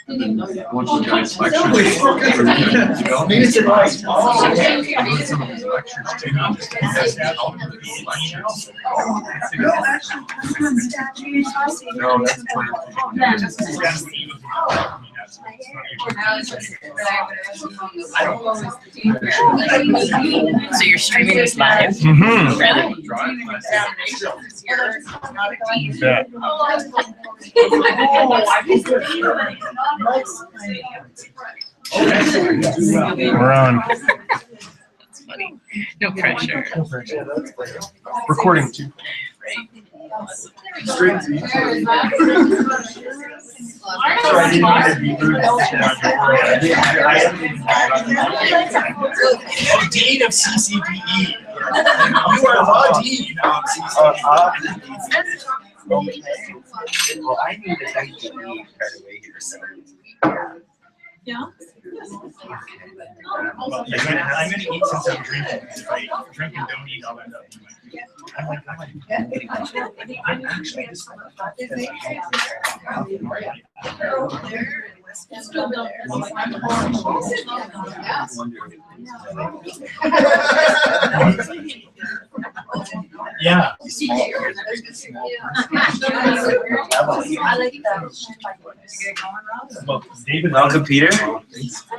Once you guys lecture, maybe it's in my some of his lectures too. No, that's So you're streaming this live? Yeah. We're on. That's funny. No pressure. No pressure. Recording too. Straight to Oh, Dean of CCPE. You are the Dean of CCPE. Well, I knew that I could leave right away here, so. Yeah. I'm gonna eat since I'm drinking. If I drink and don't eat, I'll end up eating. I'm actually just yeah. Well, David. Welcome, Peter. I'm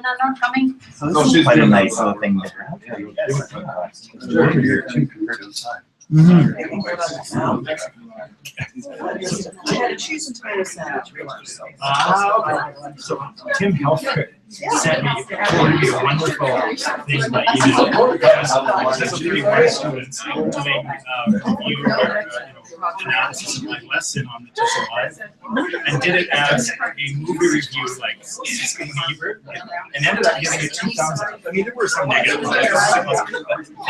not coming. So this is quite a nice little thing to have. Cheese and tomato sandwich. Okay. So Tim Helfrich sent me a wonderful thing by email. One students doing review analysis of my lesson on the Tussle Live, and did it as a movie review, like Believer, and ended up giving it 2 thumbs up. I mean, there were some negatives, but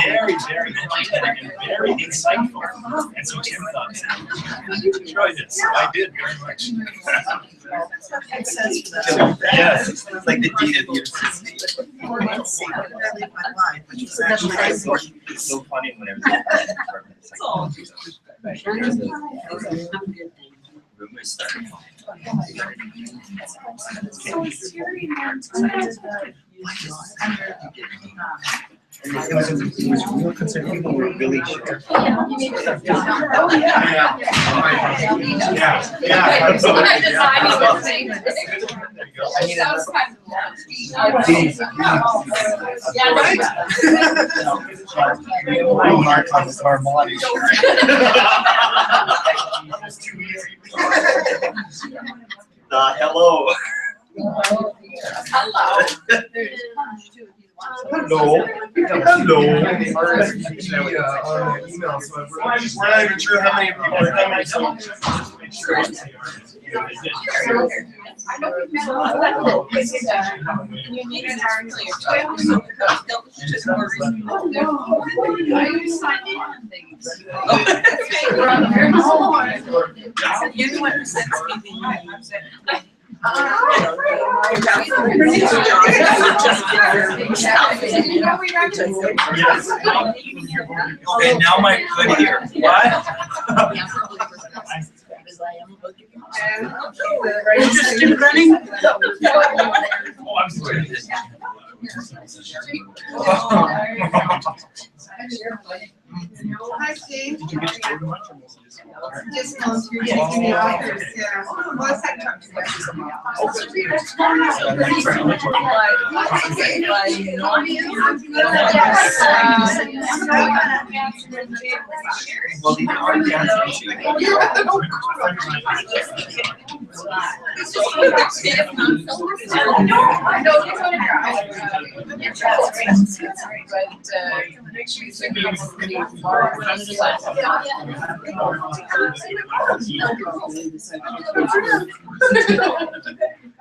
very, very entertaining and very insightful. And so Tim thought, you should try this. So I did very much. Yes, it's like the dean of the university. It's so funny whenever rumors start. So it's very It was real concern. People were really sure. Oh, yeah, absolutely. Hello. Hello. Hello. We're not even sure how many people are coming. You need an hour until you're just more reasonable. You know what sends me Okay, now my good ear. What? Interested running? Oh, I'm sorry. Hi, Steve. Just going through taking the authors. Yeah. What's that talking Well, these are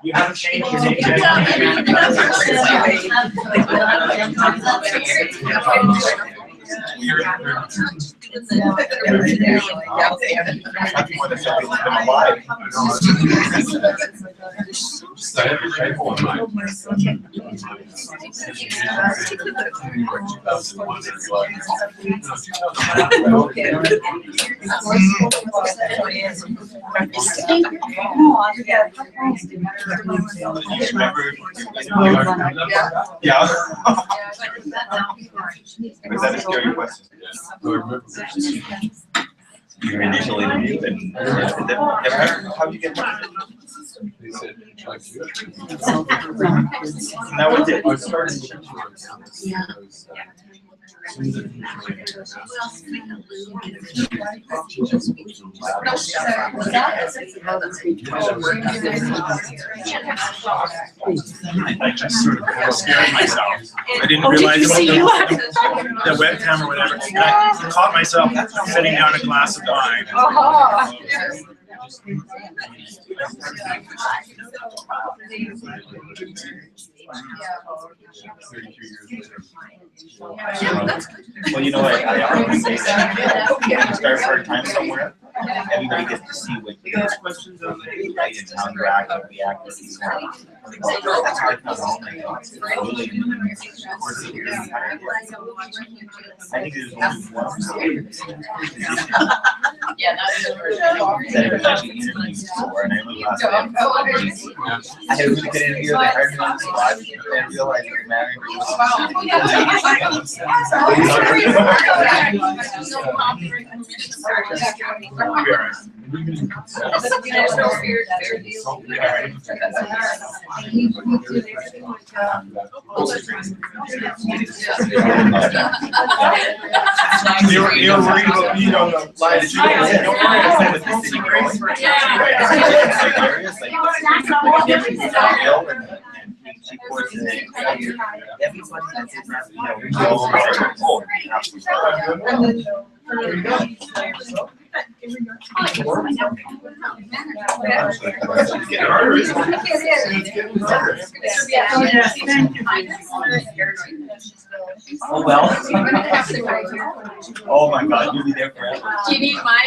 You haven't changed your name yet. I have a typo in mine. Yeah. Was that a scary question? Your initial interview and how'd you get that? They said, like you. That was it. I started to I just sort of scared myself. I didn't realize the webcam or whatever. And I caught myself setting down a glass of wine. Well, you know what? I always say that when you start for a time somewhere, everybody gets to see what you do, right, and how you act and react to these things. I think there's only one Yeah, that's that I've actually interviewed for, and I remember last time. I had a really good interview, they hired me on the spot, and I realized that the manager They were worried about me on the lie that you she pours it in. Everybody that's in that, oh well. Oh my God, you'll be there forever. Do you need my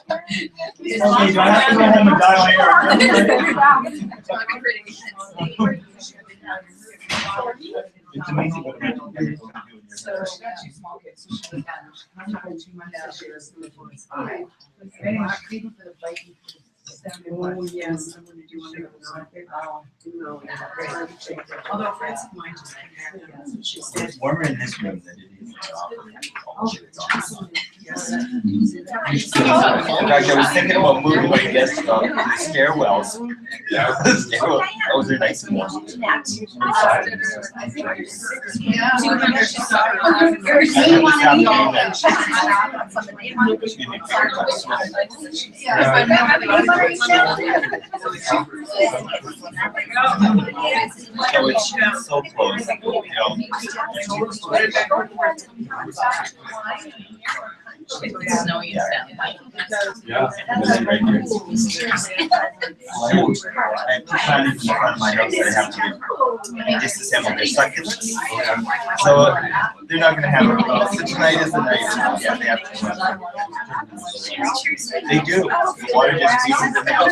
Okay, do I have to go home and dial It's amazing what mental health can do in your So she got two small kids, so she had 2 months that she was going to Oh, yes. I'm going to do one of those. No. Although friends of mine just came back and she said. It's warmer in this room than it is in the office. Yes. In fact, I was thinking about moving my desk up to the stairwells. Yeah, the stairwell. Those are nice and warm. So it's so close, It's snowy and stuff. Yeah. Right here. I planted in front of my house that I have to disassemble their succulents. So they're not gonna have it. So tonight is the night. Yeah, they have to. They do. The water just squeezes them out.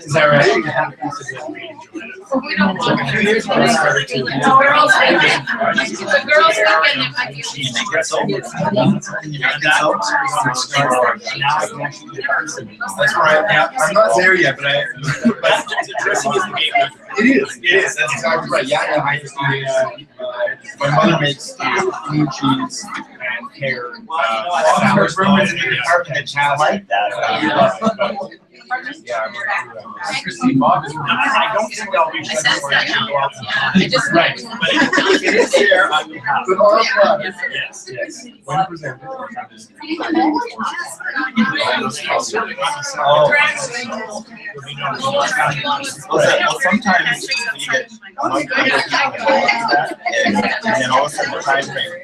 Is that right? A girls' weekend, if I do. You make it so. Can you make it so? That's right. Yeah, I'm not there yet, but Dressing is the game. it is. That's exactly right. Yeah, my mother makes blue cheese and hair. I like that. Yeah, Christine Bob is. I don't think I'll be I said that now. I just. Right, but if it is there, I will have. But all of that. Yes, yes. When presented. Well, sometimes when you get then all of a sudden the time frame.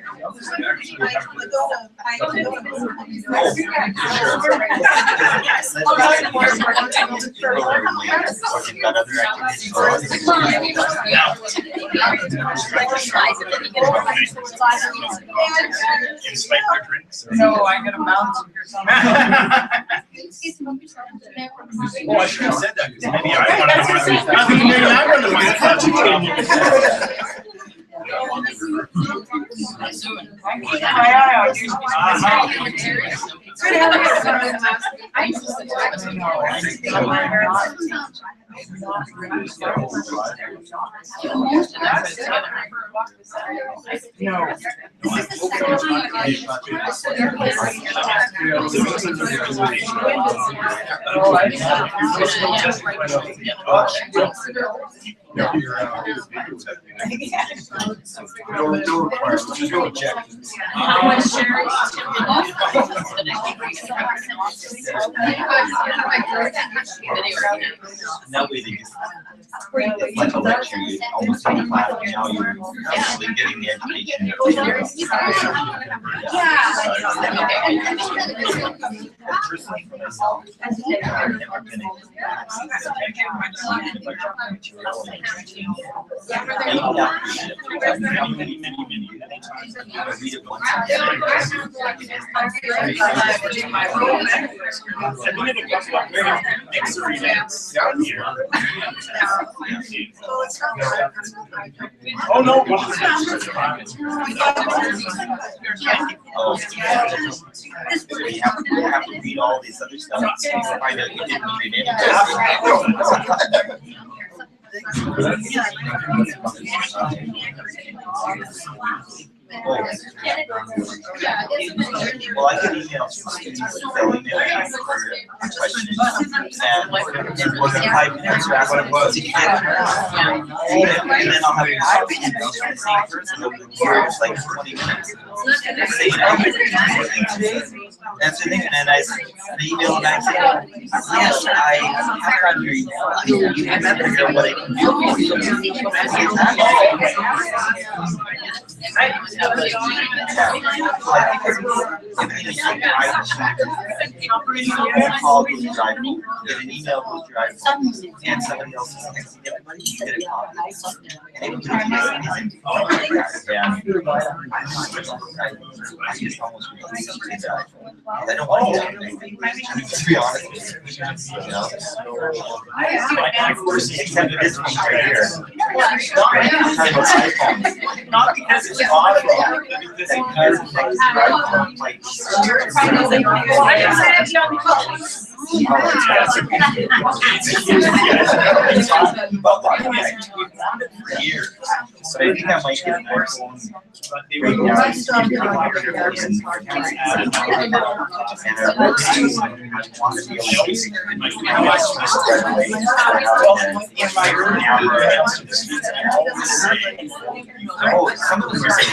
Inspect their drinks. No, I got a mouse or something. Oh, I should have said that, because maybe I wanted to That way they just like a lecture, you almost in the class, and now you're actually getting the education. Oh, no. Oh, you have to read all these other stuff. I know you didn't read any. Well, I get emails from students that they'll email me for questions, and we're going to type and extract what it was. And then I'll have 5 emails from the same person over like 20 minutes. Answer thing, and then I email and I say, yes, I have gotten your email. I remember what I can do. Call goes drive, get an email goes drive, and somebody else is texting everybody, you get a copy. And everybody is I just almost really say that. I don't want to do anything, to be honest. You know? Except this one right here. Not because it's awful, but because it does So I think I might get more phones right now. Oh, some of them are saying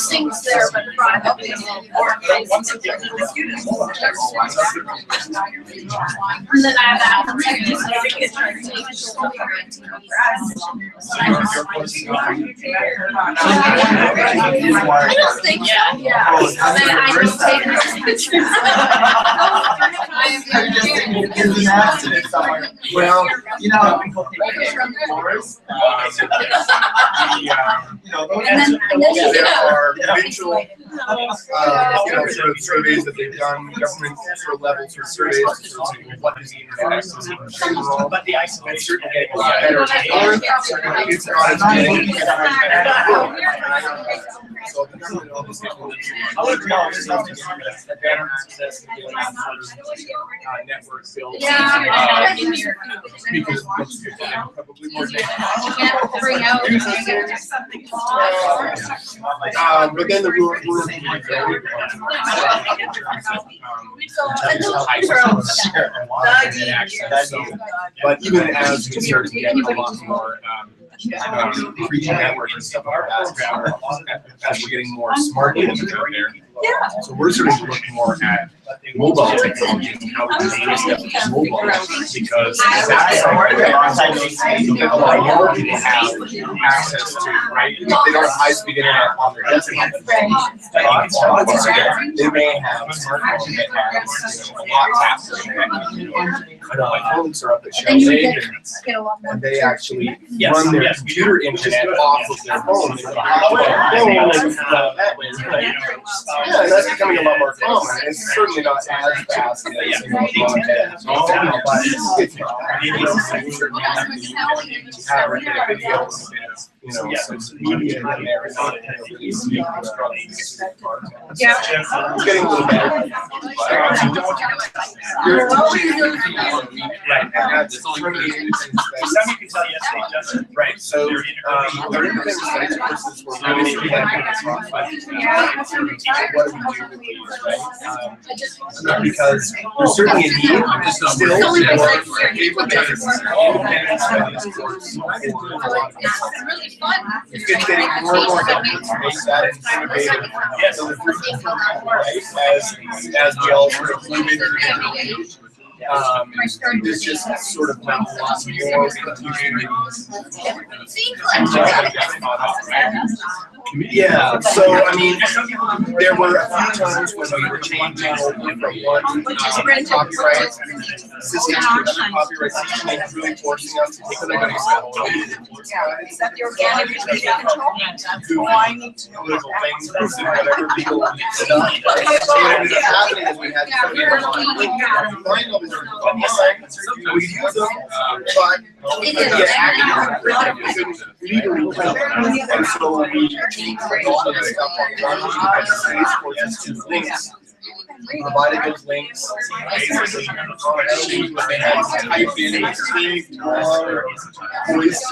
Things there, but probably more things. And then I have that. I don't think so. Yeah. I don't take pictures. Well, you know, there are provincial, sort of surveys that they've done, government sort of level sort of surveys, what is the internet access in general, but the isolation will get better. It's not as big. So the government almost gets I would agree with that better access to the network built. because probably more data. Bring out. But then the rural But even as we start to get a lot more 3G network and stuff like that, as we're getting more smart data out there. So we're starting to look more at mobile technology and how we can bring stuff to mobile, because that's a lot more people have access to, right? If they don't have high-speed internet on their desktop, they may have smartphones that have a lot faster internet. I know my phones are up at GOEG, and they actually run their computer internet off of their phone. Yeah, and that's becoming a lot more common. It's certainly not as fast as broadband. But it's some media in there is not it's getting a little better. Right, so our independent study courses were really what do we do with these, right? Because there's certainly a need still for paper-based independent studies course. It's getting more and more difficult to make that innovative delivery, right? As we all sort of move into the there's just sort of not a lot more communities. Yeah, so I mean, there were a few times when we were changing over from one copyright system to another copyright system, and really forcing us to take somebody's Is that the organic control? political things and whatever legal stuff. So what ended up happening is we had to come here and find all these we use them, but and so we changed all of the stuff on the courses to links. Provided those links, basically, they had to type in voice to,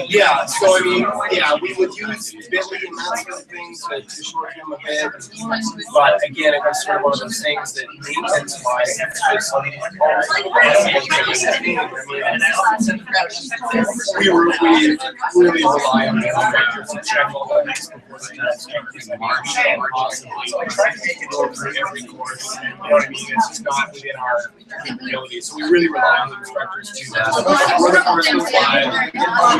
yeah, so I mean, yeah, we would use Bitly and that sort of thing to shorten them a bit, but again, it was sort of one of those things that maintenance-wise, it's just we really rely on the instructors to check all the links before they try to make it go through every course. You know what I mean? It's just not within our capabilities. So we really rely on the instructors to before the course goes live,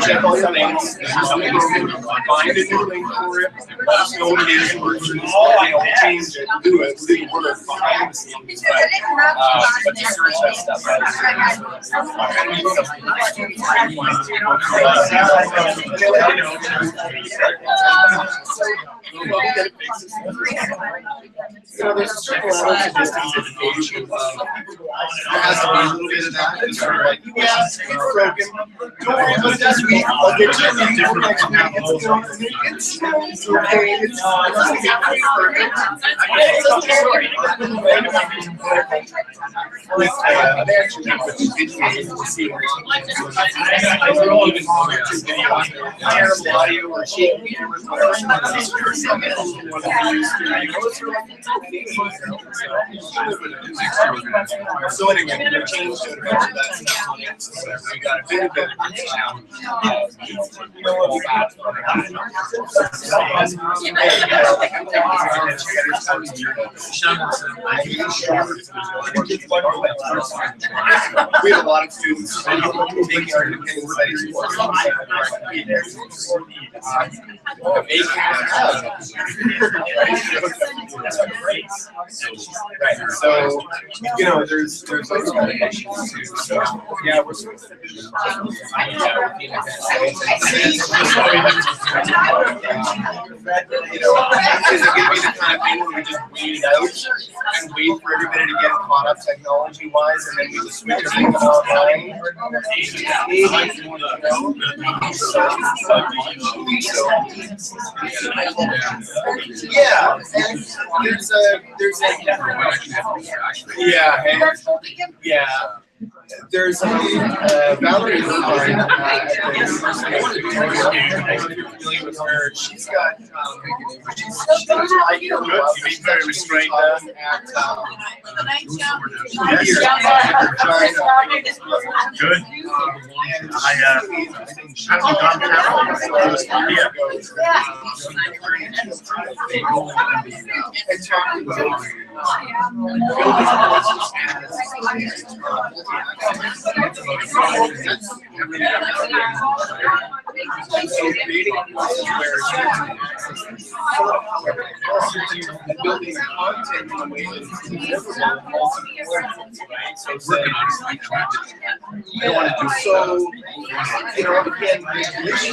check all your links, find a new link for it, let us know what it is, change it, do it, leave work behind the scenes. But to search that stuff there's a certain level of distance education. There has to be a little bit of that. It's sort of like, yeah, it's broken. Don't worry about it this week. I'll get you a different next week. It's okay. It's perfect. Terrible audio or shaky. So anyway, we changed to that. So we got a bit of it now. We have a lot of students taking our independent studies course. Right. So, you know, there's those kind of issues too. So, yeah, we're sort of you know, is it going to be the kind of thing where we just wait it out and wait for everybody to get caught up technology-wise, and then we just switch things online? Yeah, and there's a yeah, and, yeah. There's Valerie Irvine at the University of familiar with her. She's got she's very restrained at Good. I haven't gone building content in a way that is you don't want to do so, you know, again, there is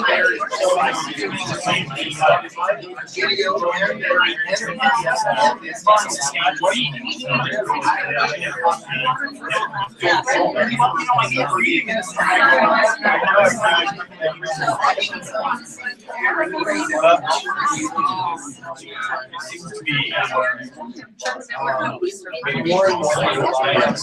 video and more and more sort of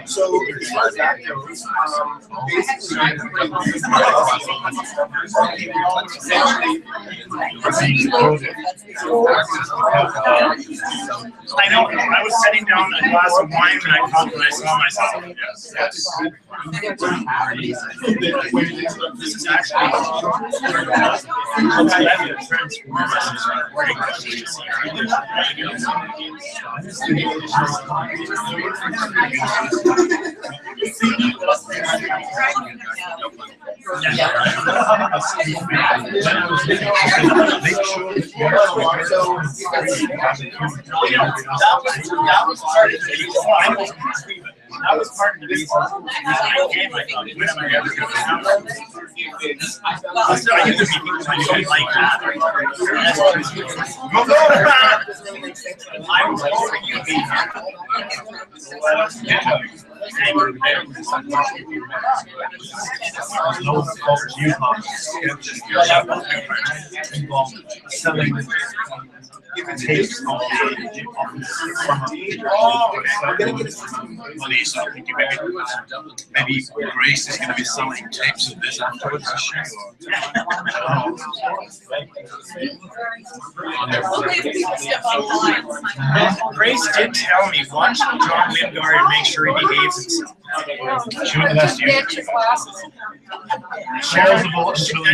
so as far as that goes, I know. I was setting down a glass of wine and I caught when I saw myself. This is actually that was part of the reason I came. I thought, when am I ever going to come? So I knew there'd be people I didn't like that. I was hoping you'd be tapes from so I think maybe Grace is going to be selling tapes of this afterwards. Grace did tell me, watch John Wingard and make sure he behaves himself.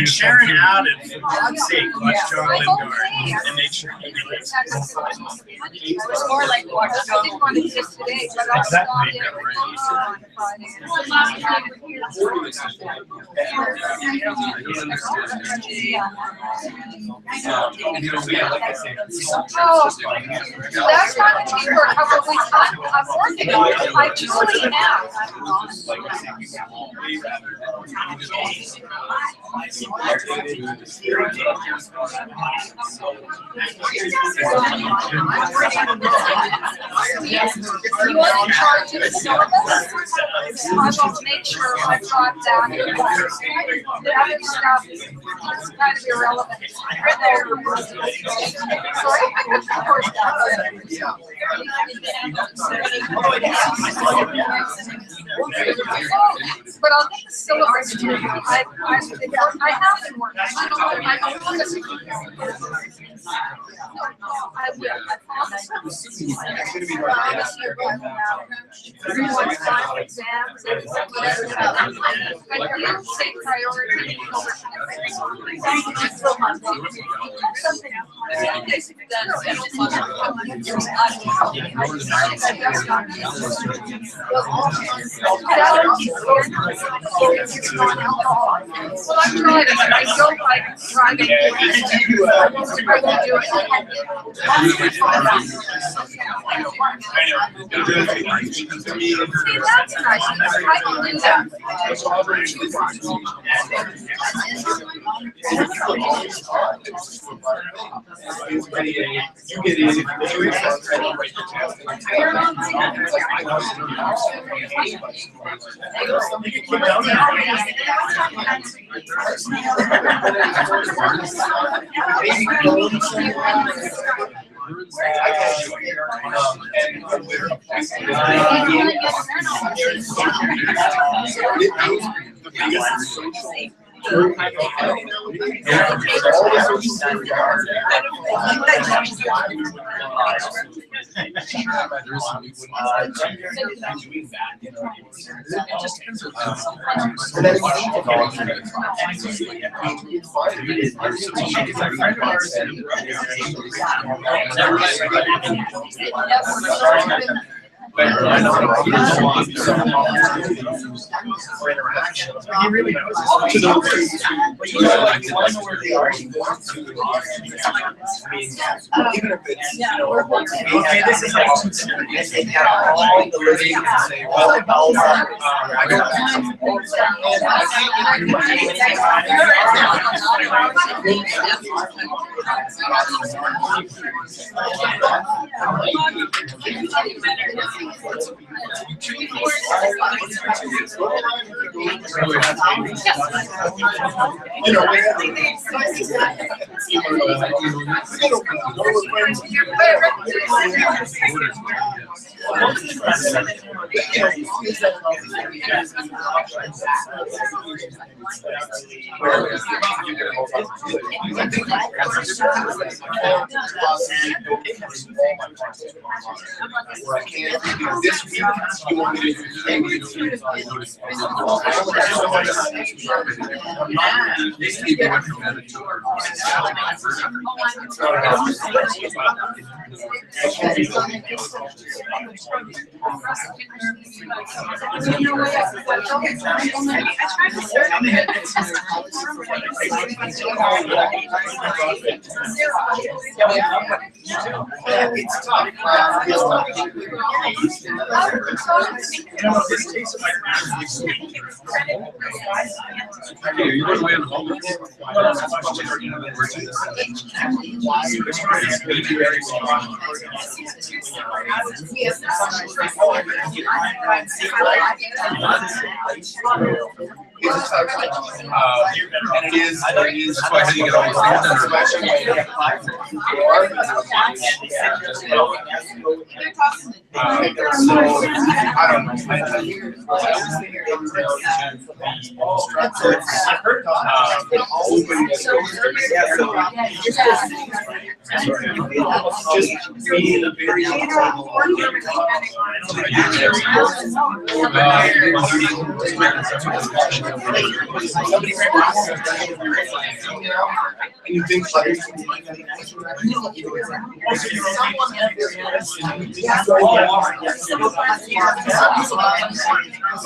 Sharon added, for God's sake, watch John Wingard and make sure he behaves himself. It's more like what I didn't want to just today, but I'll stop in on Oh, that's not going to be for a couple of weeks. I'm working on it. I truly am. You want to charge of the syllabus? I will make sure I got that. The other stuff is kind of irrelevant. Sorry? But I'll get the syllabus to you. I have been working. I will. I promise. I promise you. Everyone's final exams and whatever. But you say priority over something. Well, I've tried it, I don't like driving. I won't do it. See, that's nice. I can do that. You get in, if you do for interaction. He really knows. To those where they are, you go to I mean, even if it's, you know, okay, this is like, they have all the living and say, well, I you know, where I can't do this week, you want me to do it's tough. And it is, that's why I think it always so, I don't know. Just being a very and you think like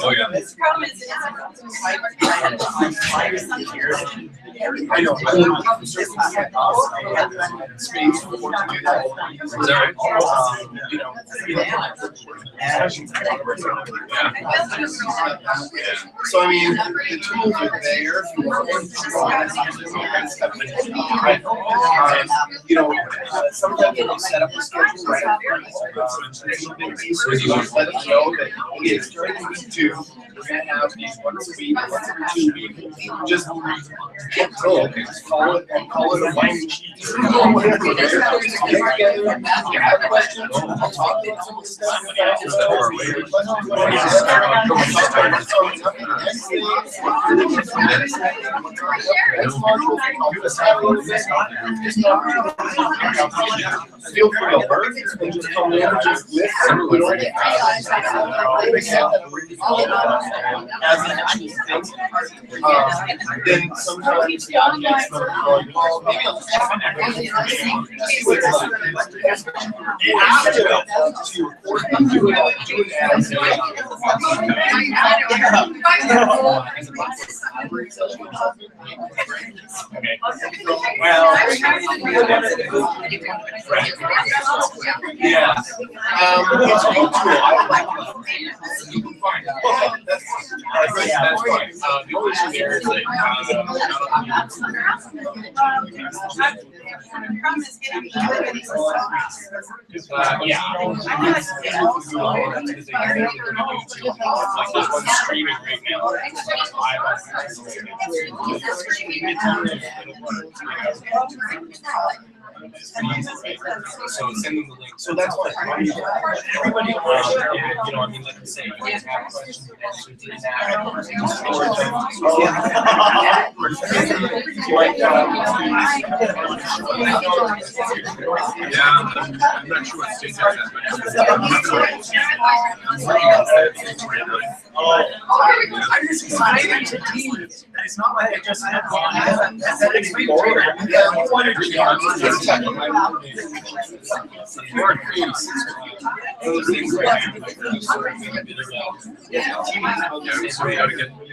oh yeah. I know. Space for to do that. Is that right? You know. So I mean, the tools are there. You know, sometimes when you set up a schedule right up there, so you want to let them know that okay, it's during week 2, we're gonna have these once a week, once every 2 weeks. Just get told, call it a wine sheet. Get together, you have questions, I'll talk about some stuff. Feel free to learn and just come in and just listen. Then sometimes the audience will be going, well, maybe I'll just have an see what it's like. After that, to record and do it as a okay. Well, yeah. It's all true. Fine. That's fine. The only issue there is that yeah. Like this one's streaming right now. So send them the link. So that's why everybody, you know, I mean, like I say, you guys have questions and answers to that. Yeah, I'm not sure what stage that's I'm just excited to be. It's not like I just had one. That explains it. Yeah, I wanted to be on. Those things right now. So we gotta get. We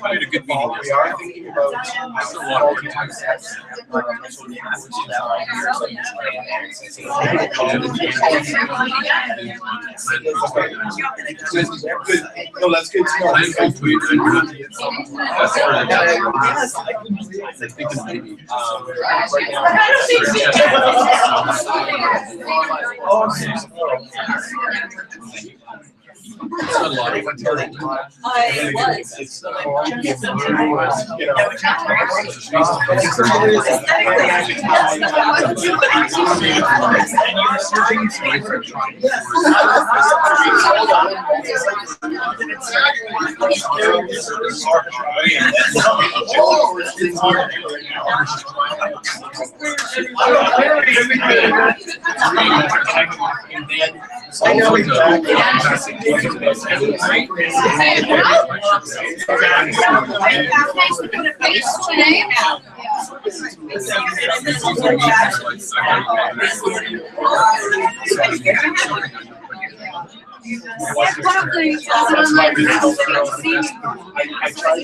had a good meeting. We are thinking about multi-time sets. No, that's good to know. It's a lot of fun. I know exactly. One of the online classes that I've seen, I tried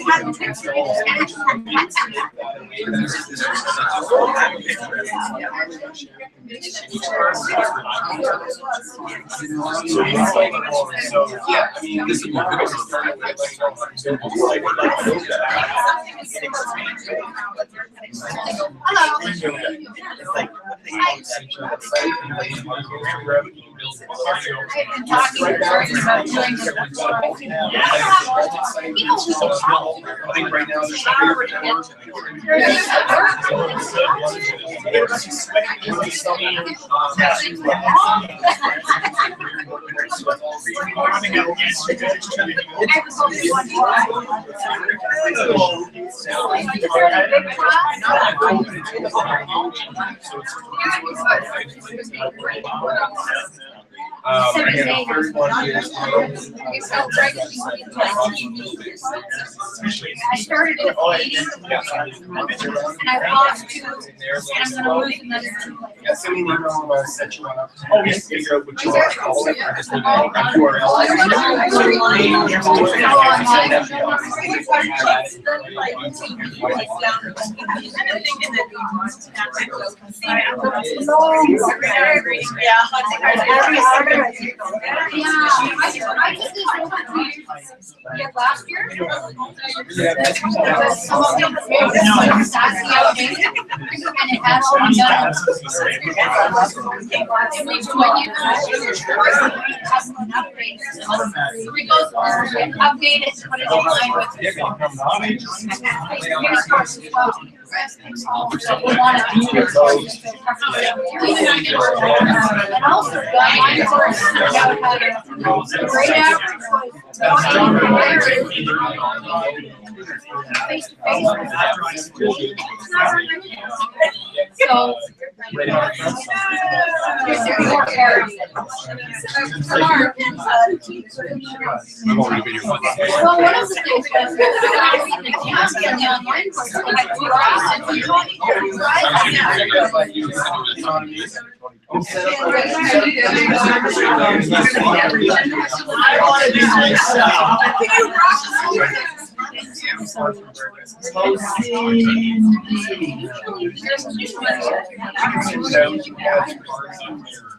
so yeah, I mean, this is what we're starting with. I think right now there's I had 31 years. I started at 80, and I lost 2, and I'm gonna lose another 2. Yeah, send me an email and I'll set you up. Oh, yes, figure out what you want. I just need Last year? And it has all the updated to put it in line with. So we want to do this. And also, mine first, great average face to face. So, there's more parity. I'm already video. Well, one of the things was that in the online course, we had 2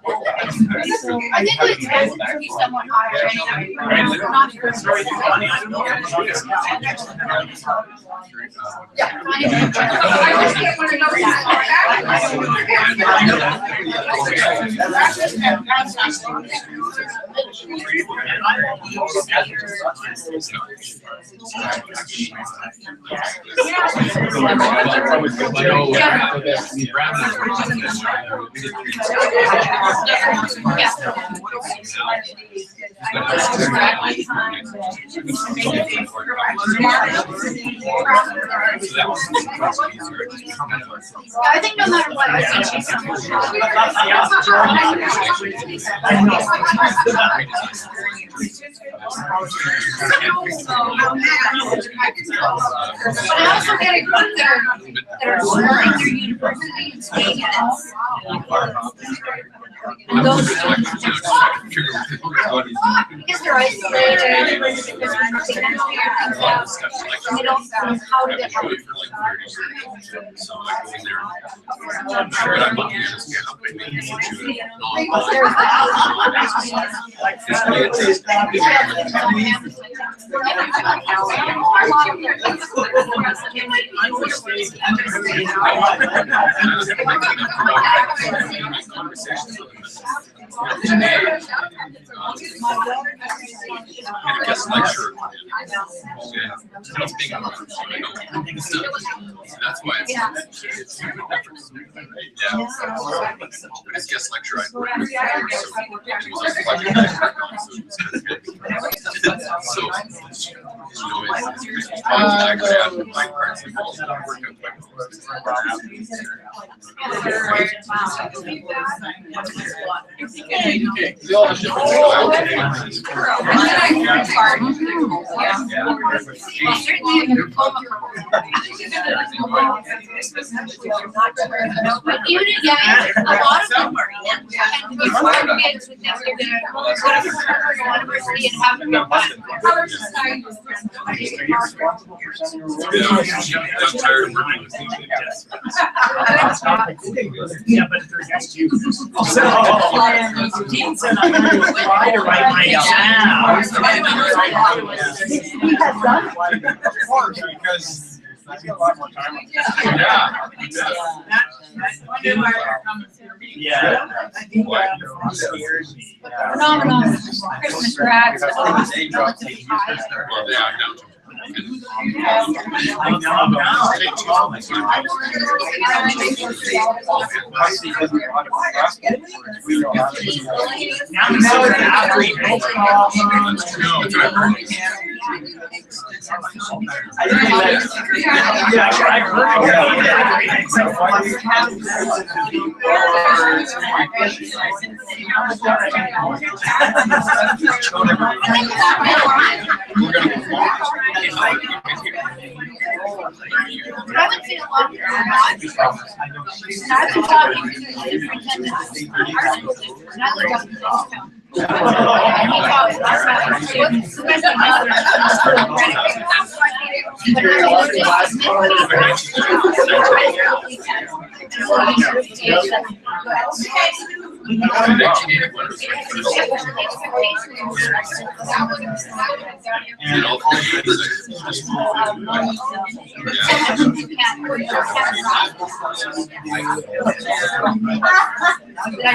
I think the expenses would be somewhat higher anyway. Not sure. I think no matter what, I think she's but I also get a group that are starting their university and staying at those because they're isolated, because they can't figure things out, and they don't know how to get help. Guest lecture. That's why it's but it's guest lecture. But even if, yeah, a lot of them are, and before kids would never go to university and have them. Yeah, but they're against you. So, Dean said I'm going to try to write my exam. He has done one. Of course, because I get a lot more time. Yeah. Phenomenal Christmas grads. I haven't seen a lot of them. I've been talking to the superintendent and I live up in Youngstown. And he talks about what's the best another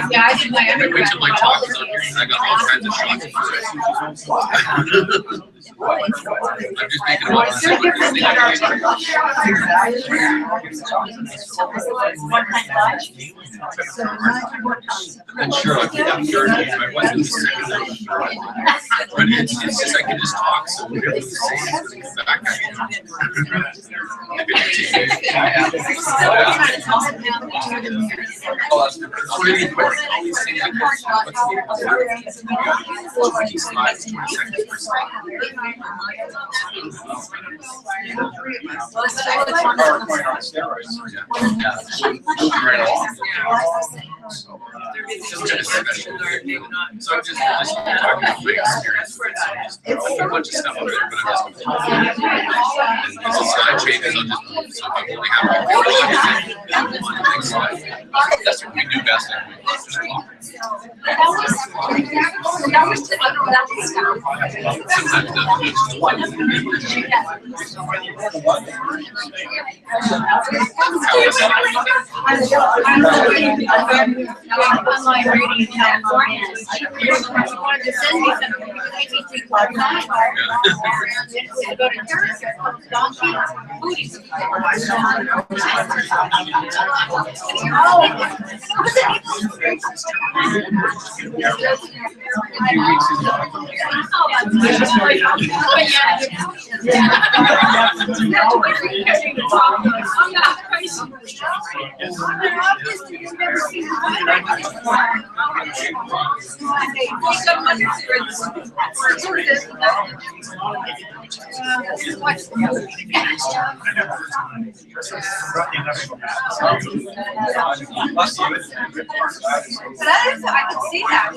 yeah, I did my undergrad. I got all kinds of shots for it. just making one. And sure, I think I'm sure if I wasn't sick, but it's just I can just talk. So we're able to say it's going to come back. So I'm just talking about my experience. A bunch of stuff over there, but I'm just and it's a slide changes. I'll just so if I'm really happy on the next slide. That's what we do best. Online reading in California. Wanted to send me some go to church, donkey, booties. I can see that.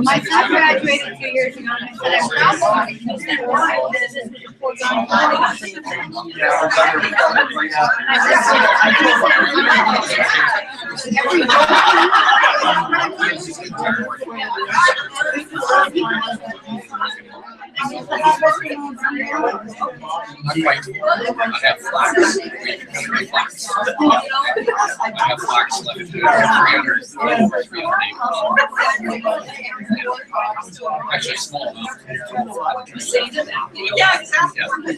My son graduated 2 years ago, and I said, I'm proud of you. He said, why? This is before John Actually, small. Yeah, exactly.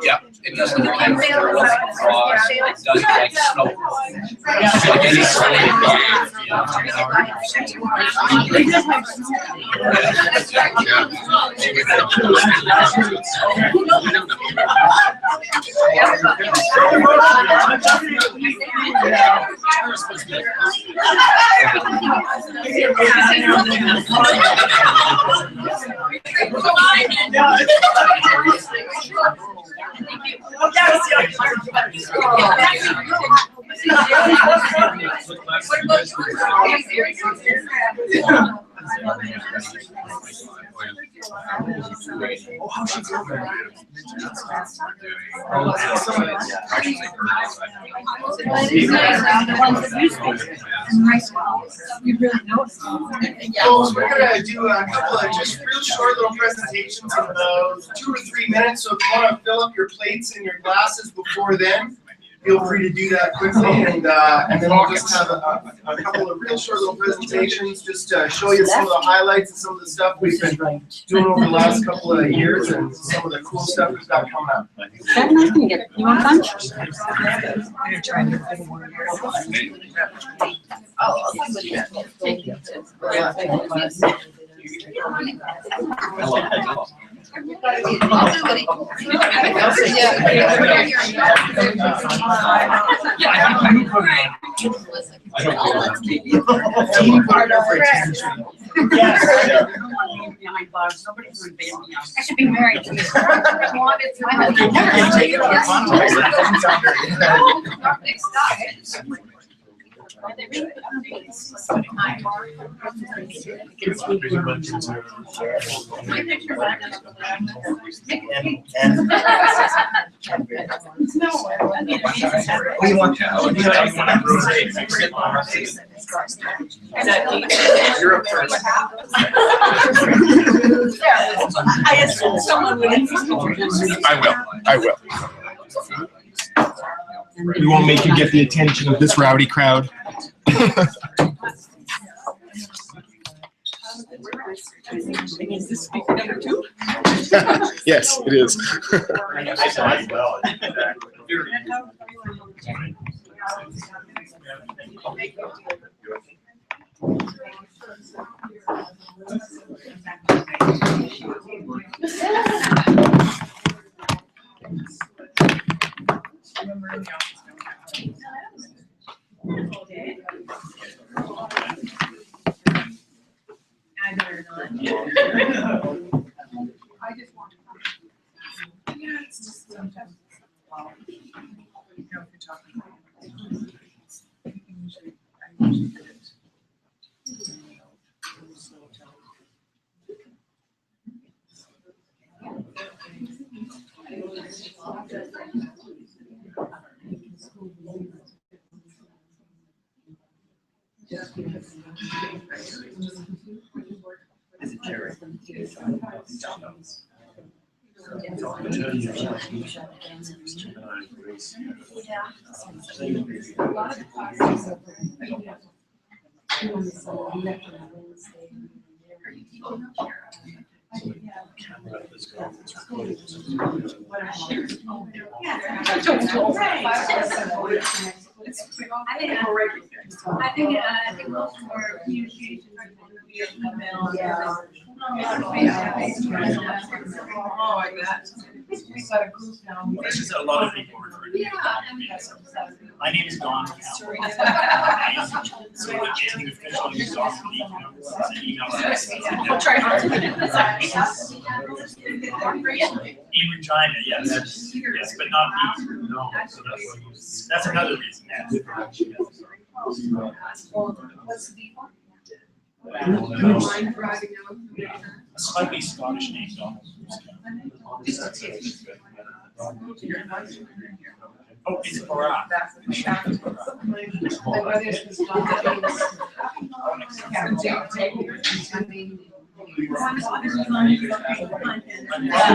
Yeah, it doesn't really have frost. It doesn't like snow. It's like any Oh, how should you go? These guys are the ones that use it. And rice wells. You really know it. So we're gonna do a couple of just real short little presentations of about 2 or 3 minutes. So if you want to fill up your plates and your glasses before then, feel free to do that quickly, and then we'll just have a couple of real short little presentations just to show you some of the highlights and some of the stuff we've been doing over the last couple of years and some of the cool stuff we've got coming up. You want lunch? I should be married to you. I assume someone would introduce me. I will. We won't make you get the attention of this rowdy crowd. Is this speaker number 2? Yes, it is. I better not. I just want to come. Yeah, it's just sometimes. Wow. You know, if you're talking about it. I usually do it. Is it cherry? I think most more communication. Yeah. Oh, I bet. We got a group now. It's just that a lot of people refer to me. My name is Don. So anything official is Don. We'll try hard. In Regina, yes. Yes, but not me. No. That's another reason. What's the default? A slightly Scottish name, Donald. Oh, it's Barack.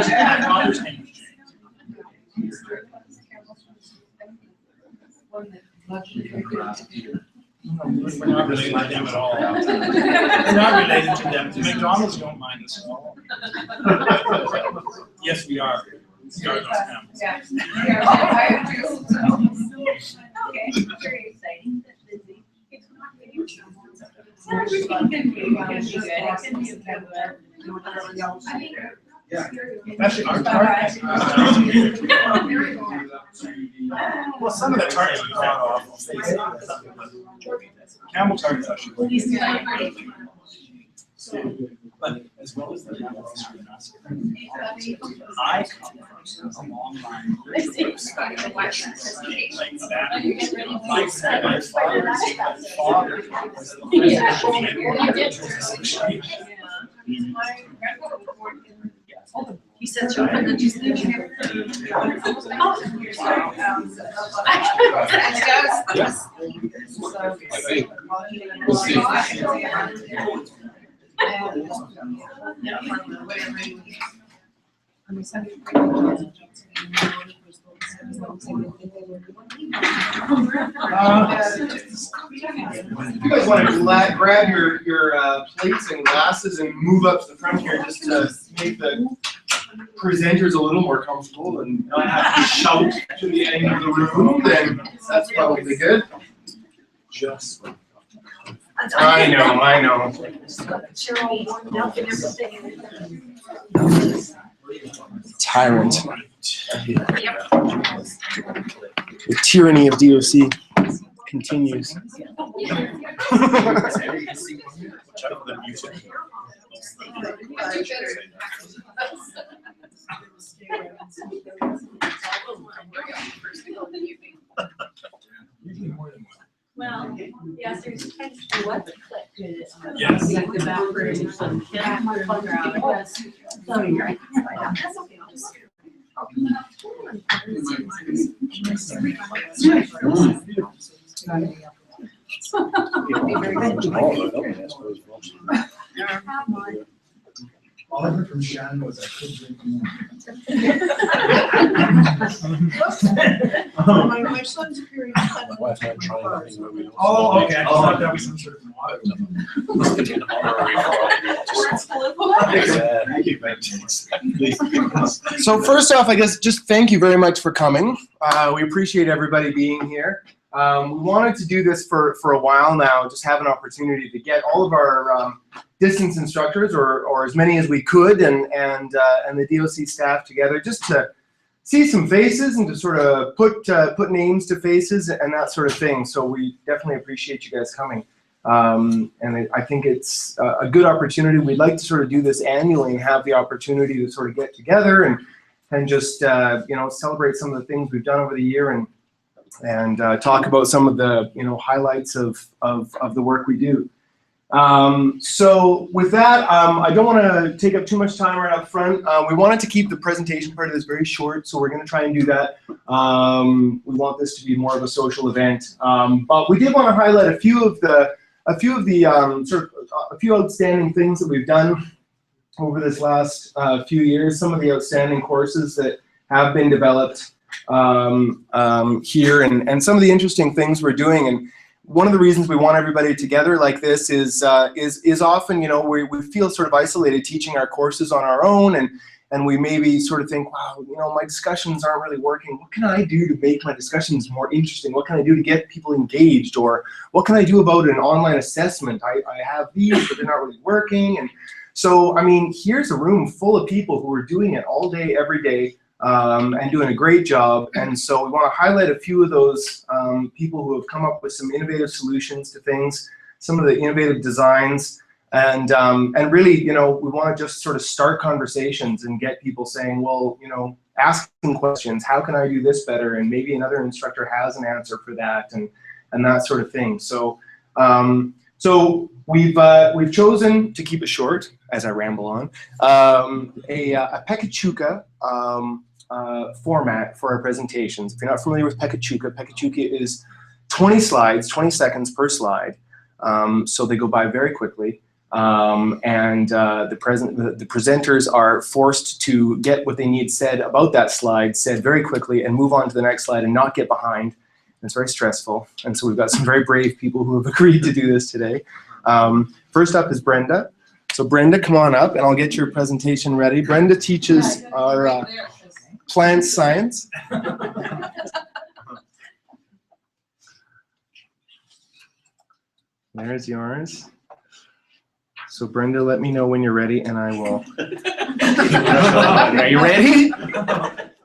My father's name is James. We're not related to them at all. We're not related to them. The McDonald's don't mind us at all. Yes, we are. We are those families. Yeah. Okay, very exciting. Actually, our target. Well, some of the targets we found off. Camel targets actually. But as well as the Camel history massacre, I come from a long line. Like that. My father was the He said to open the just. Yes. I think. We'll see. If you guys want to grab your plates and glasses and move up to the front here just to make the presenters a little more comfortable and not have to shout to the end of the room, then that's probably good. Just. I know. Tyrant. The tyranny of DOC continues. Well, yes, there's what? Yes. Like the backwards and so you're right. That's okay. I'll just. All I heard from Shannon was I couldn't drink more. My son's period. Oh, okay. I thought that was some sort of water. So first off, I guess just thank you very much for coming. We appreciate everybody being here. We wanted to do this for a while now, just have an opportunity to get all of our distance instructors, or as many as we could, and the DOC staff together, just to see some faces and to sort of put names to faces and that sort of thing. So we definitely appreciate you guys coming. And I think it's a good opportunity. We'd like to sort of do this annually and have the opportunity to sort of get together and just celebrate some of the things we've done over the year and talk about some of the highlights of the work we do. So with that, I don't want to take up too much time right up front. We wanted to keep the presentation part of this very short, so we're going to try and do that. We want this to be more of a social event, but we did want to highlight a few of the outstanding things that we've done over this last few years. Some of the outstanding courses that have been developed here, and some of the interesting things we're doing. And one of the reasons we want everybody together like this is often, we feel sort of isolated teaching our courses on our own, and we maybe sort of think, wow, my discussions aren't really working. What can I do to make my discussions more interesting? What can I do to get people engaged? Or what can I do about an online assessment? I have these, but they're not really working. And so, I mean, here's a room full of people who are doing it all day, every day, and doing a great job. And so we want to highlight a few of those people who have come up with some innovative solutions to things, some of the innovative designs, and really, we want to just sort of start conversations and get people saying, well, asking questions, how can I do this better? And maybe another instructor has an answer for that, and that sort of thing. So so we've chosen to keep it short, as I ramble on, a Pecha format for our presentations. If you're not familiar with Pecha is 20 slides, 20 seconds per slide. So they go by very quickly. And the presenters are forced to get what they need said about that slide said very quickly and move on to the next slide and not get behind. It's very stressful. And so we've got some very brave people who have agreed to do this today. First up is Brenda. So Brenda, come on up and I'll get your presentation ready. Brenda teaches our plant science. There's yours. So Brenda, let me know when you're ready and I will. Are you ready?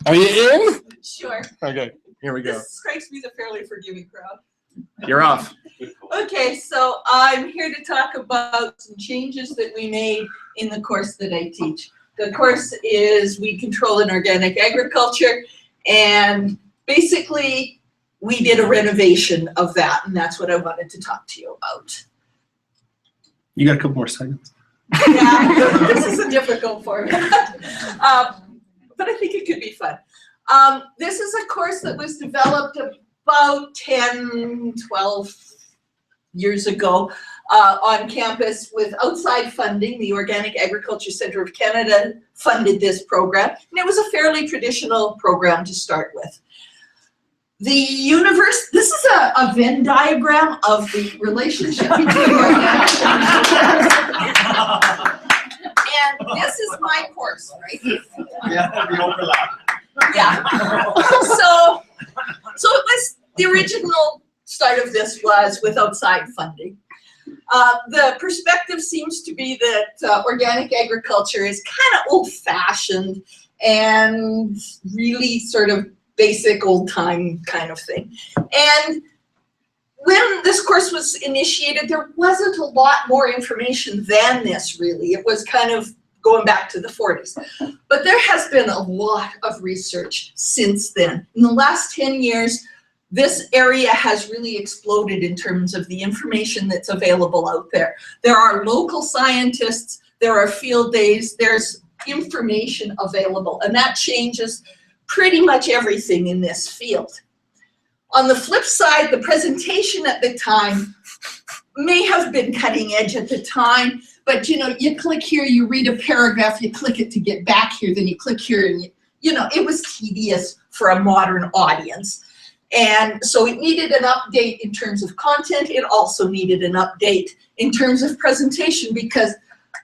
Are you in? Sure. Okay, here we go. This strikes me as a fairly forgiving crowd. You're off. Okay, so I'm here to talk about some changes that we made in the course that I teach. The course is Weed Control in Organic Agriculture, and basically we did a renovation of that, and that's what I wanted to talk to you about. You got a couple more seconds. Yeah, this is a difficult format. but I think it could be fun. This is a course that was developed about 10, 12 years ago on campus with outside funding. The Organic Agriculture Centre of Canada funded this program, and it was a fairly traditional program to start with. The universe, this is a Venn diagram of the relationship between organic and this is my course, right? Yeah, we overlap. Yeah. So it was, the original start of this was with outside funding. The perspective seems to be that organic agriculture is kind of old-fashioned and really sort of basic old-time kind of thing. And when this course was initiated, there wasn't a lot more information than this, really. It was kind of going back to the 40s. But there has been a lot of research since then. In the last 10 years, this area has really exploded in terms of the information that's available out there. There are local scientists, there are field days, there's information available, and that changes pretty much everything in this field. On the flip side, the presentation at the time may have been cutting edge at the time, but you know, you click here, you read a paragraph, you click it to get back here, then you click here, and you know, it was tedious for a modern audience. And so it needed an update in terms of content. It also needed an update in terms of presentation, because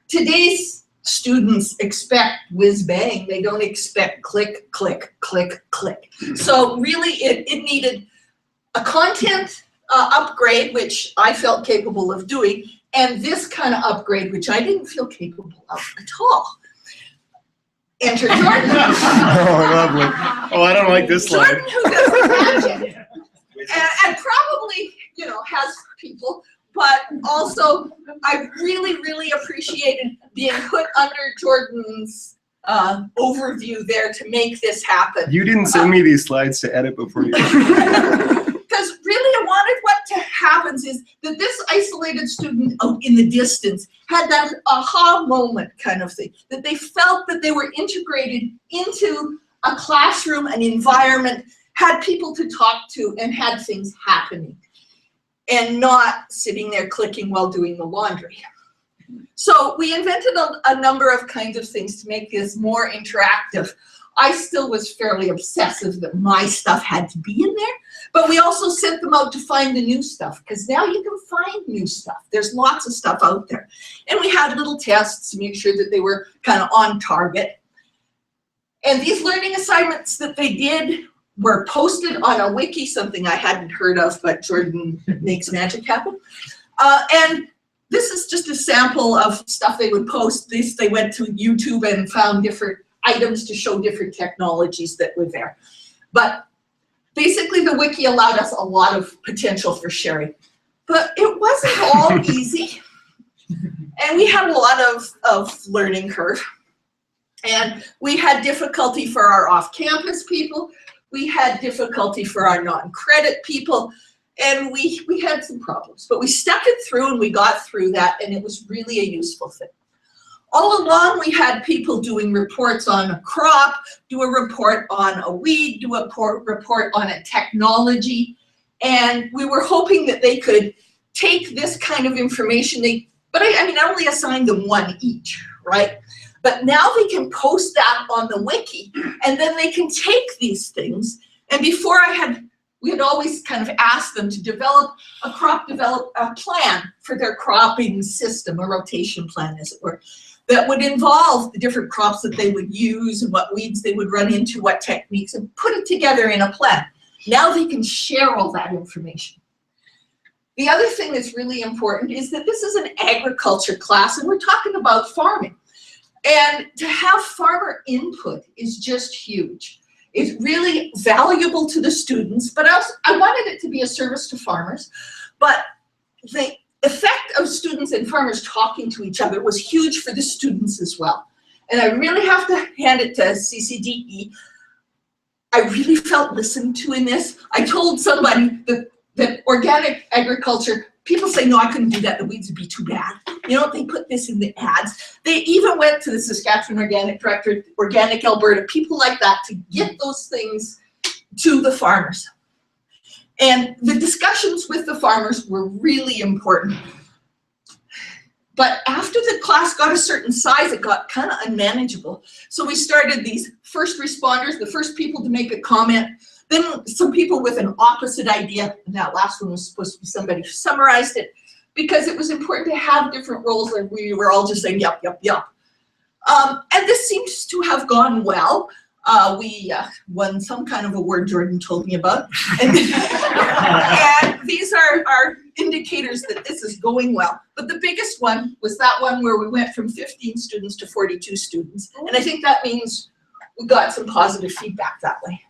today's students expect whiz bang. They don't expect click, click, click, click. So really it needed a content upgrade, which I felt capable of doing, and this kind of upgrade, which I didn't feel capable of at all. Enter Jordan. Oh, lovely. Oh, I don't like this slide. Jordan, who does magic, and probably, you know, has people, but also I really, really appreciated being put under Jordan's overview there to make this happen. You didn't send me these slides to edit before you. Because really I wanted what to happens is that this isolated student out in the distance had that aha moment kind of thing, that they felt that they were integrated into a classroom, an environment, had people to talk to, and had things happening, and not sitting there clicking while doing the laundry. So we invented a number of kinds of things to make this more interactive. I still was fairly obsessive that my stuff had to be in there, but we also sent them out to find the new stuff, because now you can find new stuff. There's lots of stuff out there. And we had little tests to make sure that they were kind of on target. And these learning assignments that they did were posted on a wiki, something I hadn't heard of, but Jordan makes magic happen. And this is just a sample of stuff they would post. They went to YouTube and found different items to show different technologies that were there. But basically the wiki allowed us a lot of potential for sharing. But it wasn't all easy. And we had a lot of learning curve. And we had difficulty for our off-campus people. We had difficulty for our non-credit people. And we had some problems. But we stuck it through and we got through that, and it was really a useful thing. All along, we had people doing reports on a crop, do a report on a weed, do a report on a technology, and we were hoping that they could take this kind of information. But I mean, I only assigned them one each, right? But now they can post that on the wiki, and then they can take these things. And before we had always kind of asked them to develop a plan for their cropping system, a rotation plan, as it were, that would involve the different crops that they would use and what weeds they would run into, what techniques, and put it together in a plan. Now they can share all that information. The other thing that's really important is that this is an agriculture class, and we're talking about farming. And to have farmer input is just huge. It's really valuable to the students, but I wanted it to be a service to farmers. But the effect of students and farmers talking to each other was huge for the students as well. And I really have to hand it to CCDE. I really felt listened to in this. I told somebody that organic agriculture people say, no, I couldn't do that, the weeds would be too bad. You know, they put this in the ads. They even went to the Saskatchewan Organic Director, Organic Alberta, people like that, to get those things to the farmers. And the discussions with the farmers were really important. But after the class got a certain size, it got kind of unmanageable. So we started these first responders, the first people to make a comment, then some people with an opposite idea, and that last one was supposed to be somebody who summarized it, because it was important to have different roles, and we were all just saying, yep, yep, yep. And this seems to have gone well. We won some kind of award Jordan told me about. And these are indicators that this is going well. But the biggest one was that one where we went from 15 students to 42 students. And I think that means we got some positive feedback that way.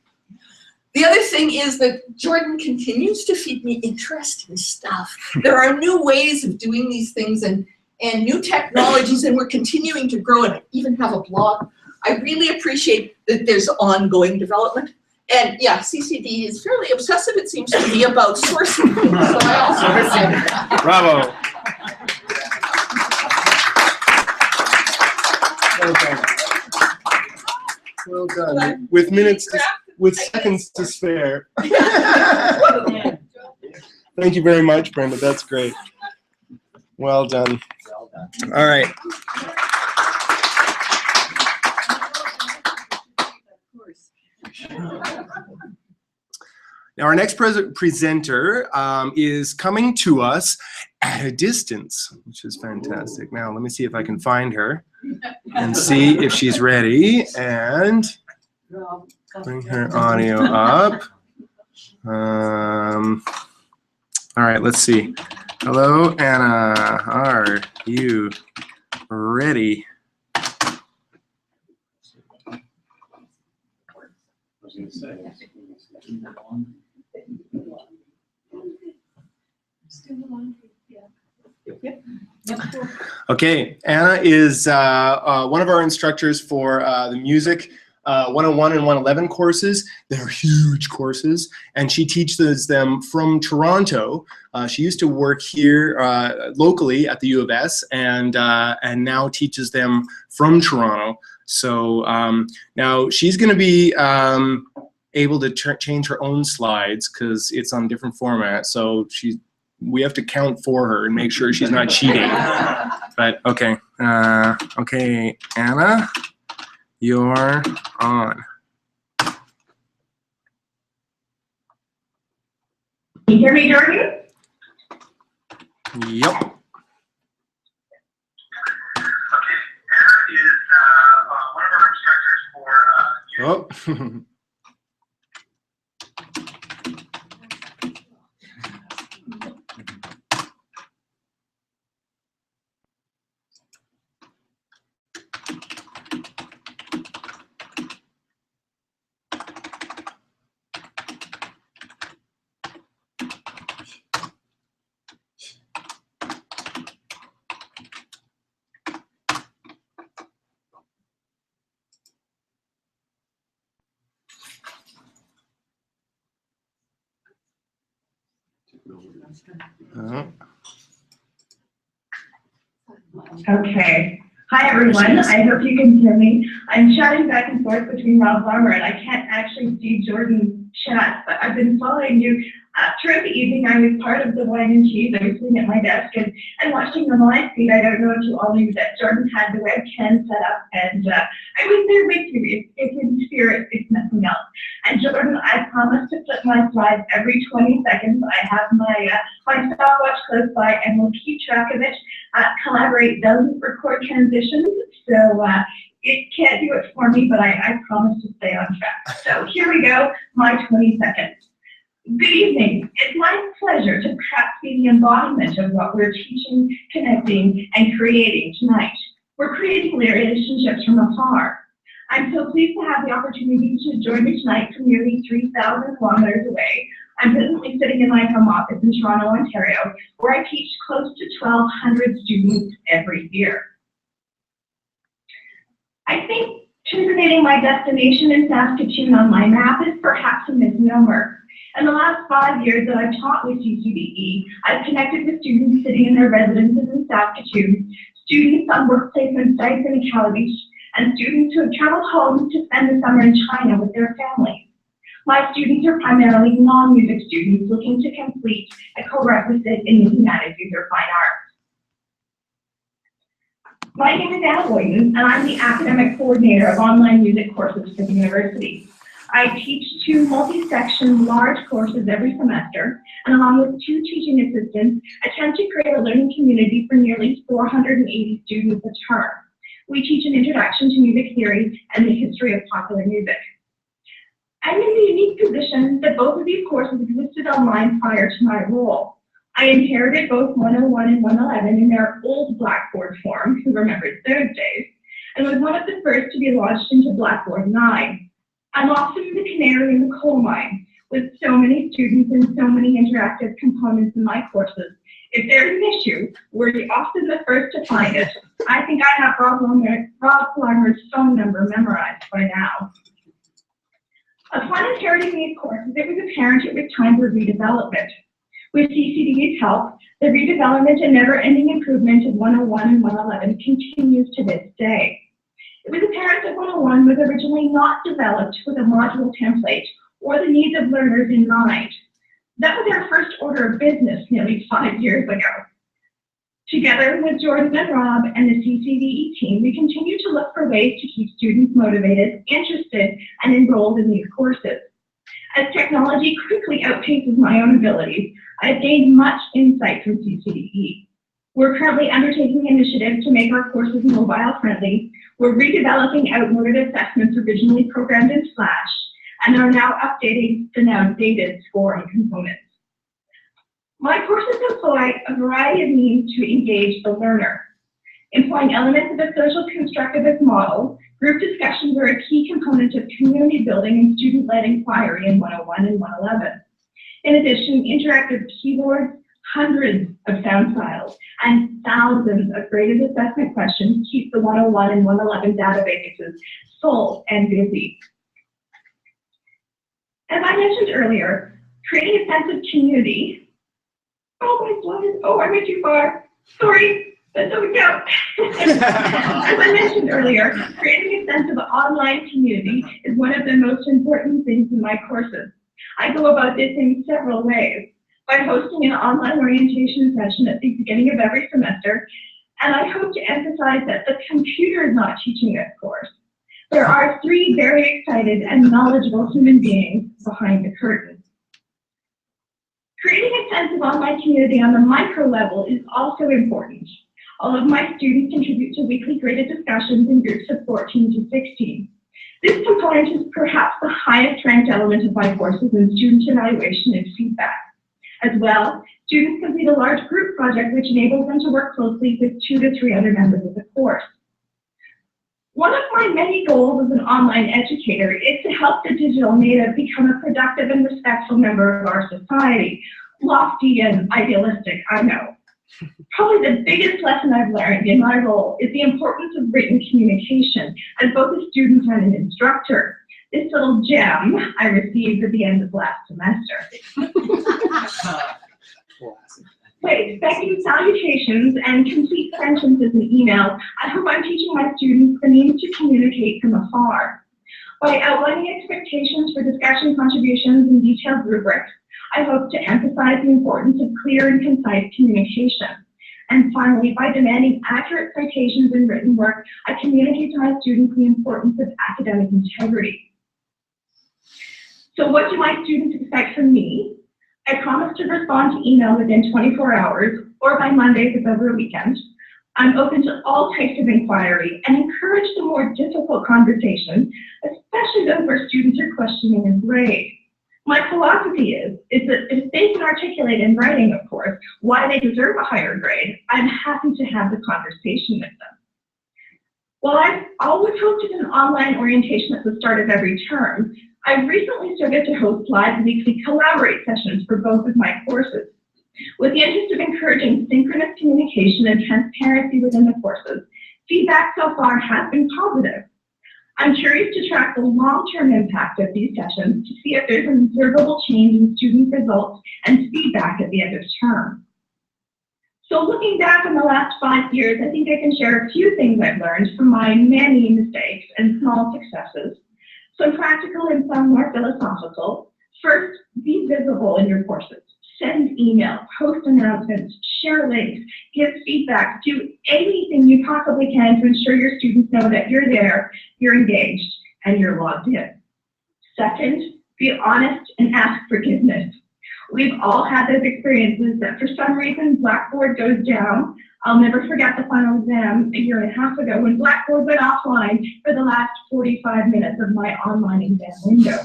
The other thing is that Jordan continues to feed me interesting stuff. There are new ways of doing these things and new technologies, and we're continuing to grow and even have a blog. I really appreciate that there's ongoing development. And yeah, CCD is fairly obsessive, it seems to be, about sourcing things. So I also appreciate that. Bravo. Well done. Well done. With minutes, with seconds to spare. Thank you very much, Brenda. That's great. Well done. All right. Now our next presenter is coming to us at a distance, which is fantastic. Now let me see if I can find her and see if she's ready and bring her audio up. All right, let's see. Hello, Anna. Are you ready? Okay, Anna is one of our instructors for the music 101 and 111 courses. They're huge courses, and she teaches them from Toronto. She used to work here locally at the U of S, and now teaches them from Toronto. So now she's going to be able to change her own slides because it's on different format. So we have to count for her and make sure she's not cheating. But okay, okay, Anna, you're on. Can you hear me, Jordan? Yep. Oh. Okay. Hi, everyone. I hope you can hear me. I'm chatting back and forth between Rob Farmer, and I can't actually see Jordan chat, but I've been following you throughout the evening. I was part of the wine and cheese. I was sitting at my desk and watching the live feed. I don't know if you all knew that Jordan had the webcam set up, and I was there with you. It's in spirit, if nothing else. And Jordan, I promise to flip my slides every 20 seconds. I have my stopwatch close by, and we'll keep track of it. Collaborate doesn't record transitions, so it can't do it for me, but I promise to stay on track. So here we go, my 20 seconds. Good evening. It's my pleasure to perhaps be the embodiment of what we're teaching, connecting, and creating tonight. We're creating relationships from afar. I'm so pleased to have the opportunity to join you tonight from nearly 3,000 kilometers away. I'm presently sitting in my home office in Toronto, Ontario, where I teach close to 1,200 students every year. I think Designating my destination in Saskatoon on my map is perhaps a misnomer. In the last 5 years that I've taught with CCDE, I've connected with students sitting in their residences in Saskatoon, students on work placement sites in Calgary, and students who have traveled home to spend the summer in China with their families. My students are primarily non-music students looking to complete a co-requisite in the humanities or fine arts. My name is Boyden, and I'm the academic coordinator of online music courses for the university. I teach 2 multi-section large courses every semester, and along with 2 teaching assistants, attempt to create a learning community for nearly 480 students a term. We teach an introduction to music theory and the history of popular music. I'm in the unique position that both of these courses existed online prior to my role. I inherited both 101 and 111 in their old Blackboard form, who remembers those days, and was one of the first to be launched into Blackboard 9. I'm often the canary in the coal mine, with so many students and so many interactive components in my courses. If there's an issue, we're often the first to find it. I think I have Rob Larmer's phone number memorized by now. Upon inheriting these courses, it was apparent it was time for redevelopment. With CCDE's help, the redevelopment and never-ending improvement of 101 and 111 continues to this day. It was apparent that 101 was originally not developed with a module template or the needs of learners in mind. That was our first order of business nearly 5 years ago. Together with Jordan and Rob and the CCDE team, we continue to look for ways to keep students motivated, interested, and enrolled in these courses. As technology quickly outpaces my own abilities, I've gained much insight from CCDE. We're currently undertaking initiatives to make our courses mobile friendly. We're redeveloping outmoded assessments originally programmed in Flash, and are now updating the now dated scoring components. My courses employ a variety of means to engage the learner. Employing elements of a social constructivist model, group discussions are a key component of community building and student-led inquiry in 101 and 111. In addition, interactive keyboards, hundreds of sound files, and thousands of graded assessment questions keep the 101 and 111 databases full and busy. As I mentioned earlier, creating a sense of community. Oh, my slides. Oh, I went too far. Sorry. That doesn't count. As I mentioned earlier, creating a sense of online community is one of the most important things in my courses. I go about this in several ways. By hosting an online orientation session at the beginning of every semester, and I hope to emphasize that the computer is not teaching this course. There are 3 very excited and knowledgeable human beings behind the curtain. Creating a sense of online community on the micro level is also important. All of my students contribute to weekly graded discussions in groups of 14 to 16. This component is perhaps the highest ranked element of my courses in student evaluation and feedback. As well, students complete a large group project which enables them to work closely with 2 to 3 other members of the course. One of my many goals as an online educator is to help the digital native become a productive and respectful member of our society. Lofty and idealistic, I know. Probably the biggest lesson I've learned in my role is the importance of written communication as both a student and an instructor. This little gem I received at the end of last semester. By expecting salutations and complete sentences in email, I hope I'm teaching my students the means to communicate from afar. By outlining expectations for discussion contributions and detailed rubrics, I hope to emphasize the importance of clear and concise communication. And finally, by demanding accurate citations in written work, I communicate to my students the importance of academic integrity. So what do my students expect from me? I promise to respond to email within 24 hours or by Monday if it's over a weekend. I'm open to all types of inquiry and encourage the more difficult conversations, especially those where students are questioning a grade. My philosophy is that if they can articulate in writing, of course, why they deserve a higher grade, I'm happy to have the conversation with them. While I've always hosted an online orientation at the start of every term, I've recently started to host live weekly collaborate sessions for both of my courses. With the interest of encouraging synchronous communication and transparency within the courses, feedback so far has been positive. I'm curious to track the long-term impact of these sessions to see if there's an observable change in student results and feedback at the end of term. So looking back on the last 5 years, I think I can share a few things I've learned from my many mistakes and small successes. Some practical and some more philosophical. First, be visible in your courses. Send email, post announcements, share links, give feedback, do anything you possibly can to ensure your students know that you're there, you're engaged, and you're logged in. Second, be honest and ask forgiveness. We've all had those experiences that for some reason Blackboard goes down. I'll never forget the final exam a year and a half ago when Blackboard went offline for the last 45 minutes of my online exam window.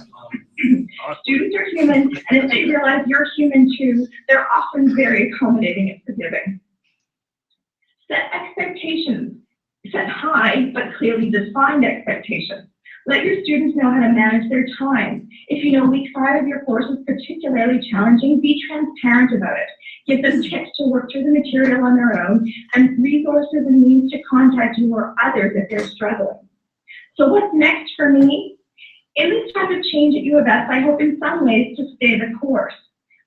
Students are human, and if they realize you're human too, they're often very accommodating and forgiving. Set expectations. Set high, but clearly defined expectations. Let your students know how to manage their time. If you know week 5 of your course is particularly challenging, be transparent about it. Give them tips to work through the material on their own, and resources and means to contact you or others if they're struggling. So what's next for me? In this time of change at U of S, I hope in some ways to stay the course.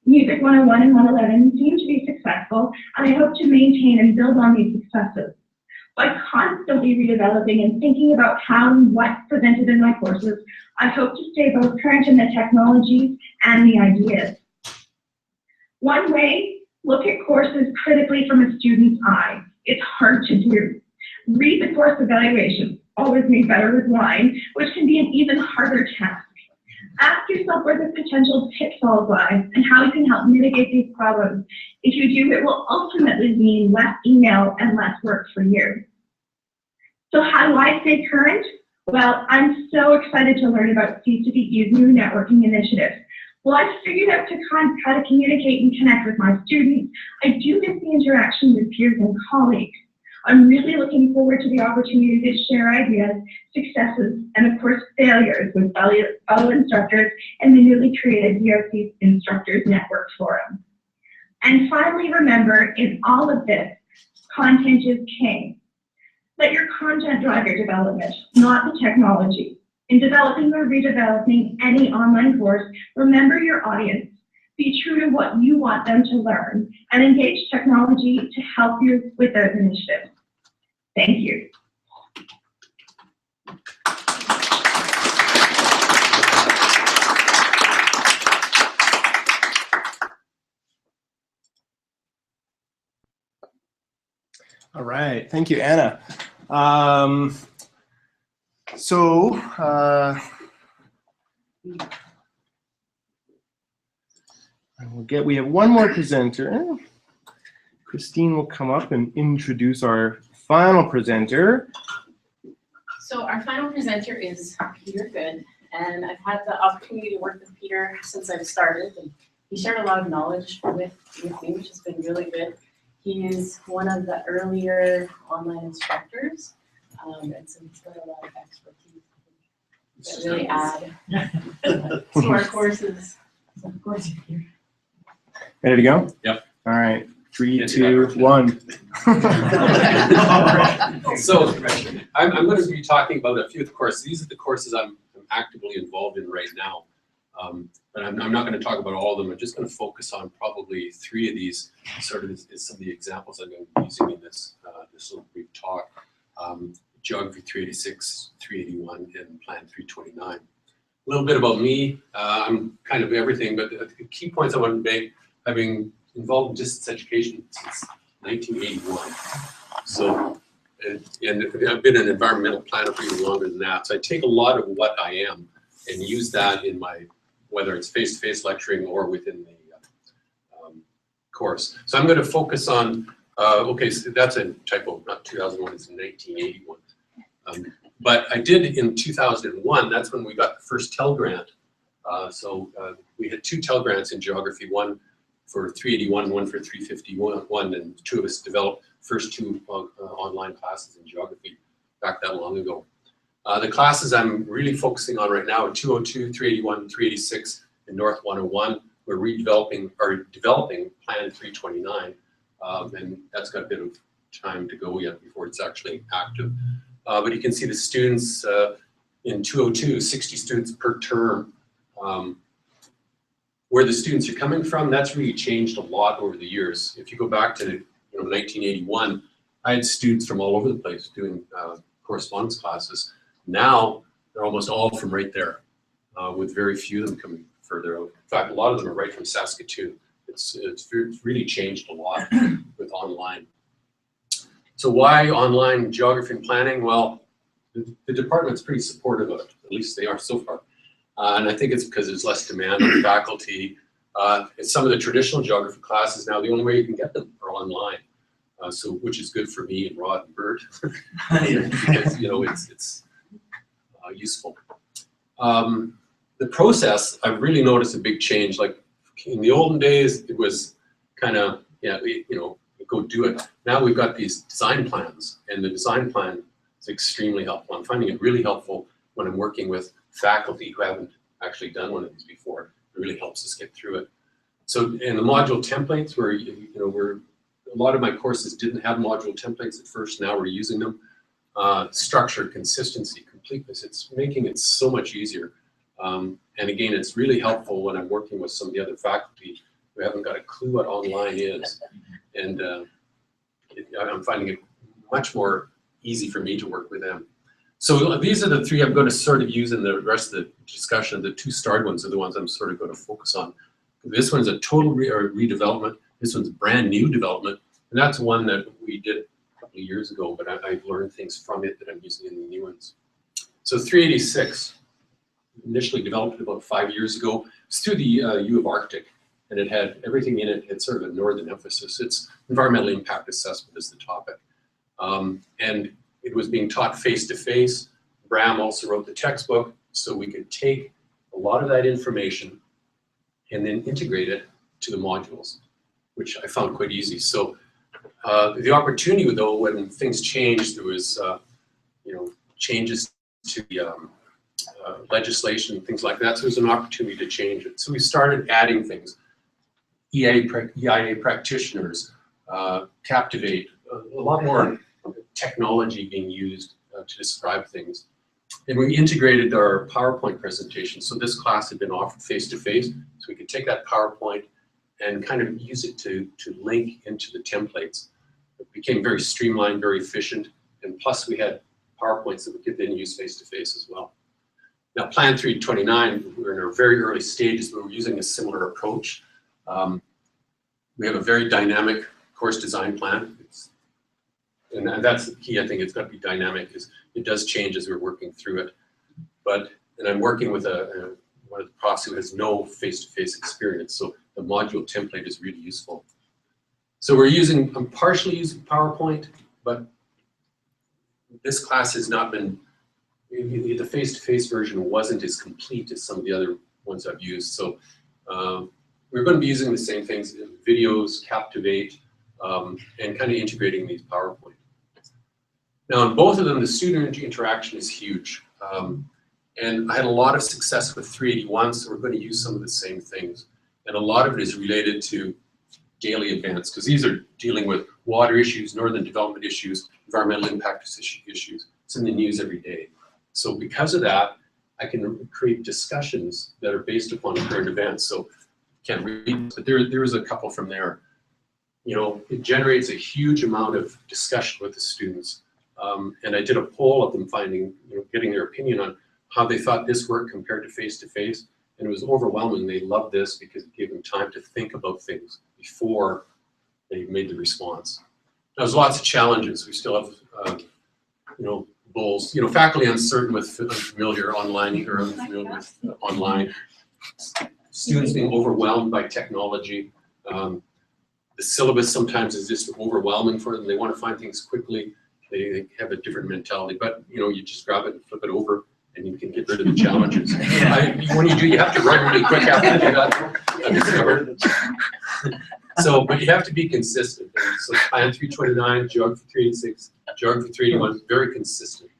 Music 101 and 111 seem to be successful, and I hope to maintain and build on these successes. By constantly redeveloping and thinking about how and what's presented in my courses, I hope to stay both current in the technologies and the ideas. One way, look at courses critically from a student's eye. It's hard to do. Read the course evaluations, always made better with wine, which can be an even harder task. Ask yourself where the potential pitfalls lie and how you can help mitigate these problems. If you do, it will ultimately mean less email and less work for you. So how do I stay current? Well, I'm so excited to learn about C2PE's new networking initiative. Well, I've figured out how to communicate and connect with my students. I do miss the interaction with peers and colleagues. I'm really looking forward to the opportunity to share ideas, successes, and of course failures with fellow instructors and the newly created VRC Instructors Network Forum. And finally, remember, in all of this, content is king. Let your content drive your development, not the technology. In developing or redeveloping any online course, remember your audience. Be true to what you want them to learn, and engage technology to help you with those initiatives. Thank you. All right, thank you, Anna. We have one more presenter. Christine will come up and introduce our final presenter. So our final presenter is Peter Goode, and I've had the opportunity to work with Peter since I've started, and he shared a lot of knowledge with me, which has been really good. He is one of the earlier online instructors, and so he's got a lot of expertise that really add to our courses. So of course, Peter. Ready to go? Yep. All right. 3, 2, 1. So I'm going to be talking about a few of the courses. These are the courses I'm actively involved in right now. But I'm not going to talk about all of them. I'm just going to focus on probably 3 of these, sort of is some of the examples I'm going to be using in this little brief talk. Geography 386, 381, and Plan 329. A little bit about me. I'm kind of everything, but the key points I want to make, having involved in distance education since 1981. So, and I've been an environmental planner for even longer than that. So I take a lot of what I am and use that in my, whether it's face-to-face lecturing or within the course. So I'm going to focus on, okay, so that's a typo, not 2001, it's 1981. But I did in 2001, that's when we got the first Tel Grant. We had 2 Tel Grants in geography, one for 381, one for 351, and 2 of us developed first 2 online classes in geography back that long ago. The classes I'm really focusing on right now are 202, 381, 386, and North 101. We're developing Plan 329, and that's got a bit of time to go yet before it's actually active. But you can see the students, in 202, 60 students per term. Where the students are coming from, that's really changed a lot over the years. If you go back to 1981, I had students from all over the place doing correspondence classes. Now they're almost all from right there, with very few of them coming further out. In fact, a lot of them are right from Saskatoon. It's really changed a lot with online. So why online geography and planning? Well, the department's pretty supportive of it. At least they are so far. And I think it's because there's less demand on faculty. In some of the traditional geography classes now, the only way you can get them are online. So, which is good for me and Rod and Bert, because it's useful. The process, I've really noticed a big change. Like in the olden days, it was kind of go do it. Now we've got these design plans, and the design plan is extremely helpful. I'm finding it really helpful when I'm working with faculty who haven't actually done one of these before. It really helps us get through it. So in the module templates, where a lot of my courses didn't have module templates at first. Now we're using them. Structure, consistency, completeness. It's making it so much easier. And again, it's really helpful when I'm working with some of the other faculty who haven't got a clue what online is. And I'm finding it much more easy for me to work with them. So these are the three I'm going to sort of use in the rest of the discussion. The two starred ones are the ones I'm sort of going to focus on. This one's a total redevelopment. This one's brand new development. And that's one that we did a couple of years ago, but I've learned things from it that I'm using in the new ones. So 386, initially developed about 5 years ago. It's through the U of Arctic, and it had everything in it. It's sort of a northern emphasis. It's environmental impact assessment is the topic. And it was being taught face-to-face. Bram also wrote the textbook, so we could take a lot of that information and then integrate it to the modules, which I found quite easy. So the opportunity, though, when things changed, there was changes to the legislation and things like that. So there was an opportunity to change it. So we started adding things. EIA practitioners, Captivate, a lot more technology being used to describe things. And we integrated our PowerPoint presentation. So this class had been offered face-to-face, so we could take that PowerPoint and kind of use it to link into the templates. It became very streamlined, very efficient, and plus we had PowerPoints that we could then use face-to-face as well. Now, Plan 329, we're in our very early stages, but we're using a similar approach. We have a very dynamic course design plan. And that's the key. I think it's got to be dynamic, because it does change as we're working through it. And I'm working with one of the profs who has no face-to-face experience, so the module template is really useful. So I'm partially using PowerPoint, but this class has not been, the face-to-face version wasn't as complete as some of the other ones I've used. So we're going to be using the same things, videos, Captivate, and kind of integrating these PowerPoint. Now, in both of them, the student interaction is huge. And I had a lot of success with 381, so we're going to use some of the same things. And a lot of it is related to daily events, because these are dealing with water issues, northern development issues, environmental impact issues. It's in the news every day. So because of that, I can create discussions that are based upon current events. So can't read, but there is a couple from there. It generates a huge amount of discussion with the students. And I did a poll of them getting their opinion on how they thought this worked compared to face-to-face. And it was overwhelming. They loved this because it gave them time to think about things before they made the response. Now, there's lots of challenges. We still have, goals. Faculty uncertain with unfamiliar online or unfamiliar with online. Students being overwhelmed by technology. The syllabus sometimes is just overwhelming for them. They want to find things quickly. They have a different mentality, but you just grab it and flip it over, and you can get rid of the challenges. When you do, you have to run really quick after you do that. So, but you have to be consistent. So Plan 329, Geography 386, Geography 381, very consistent.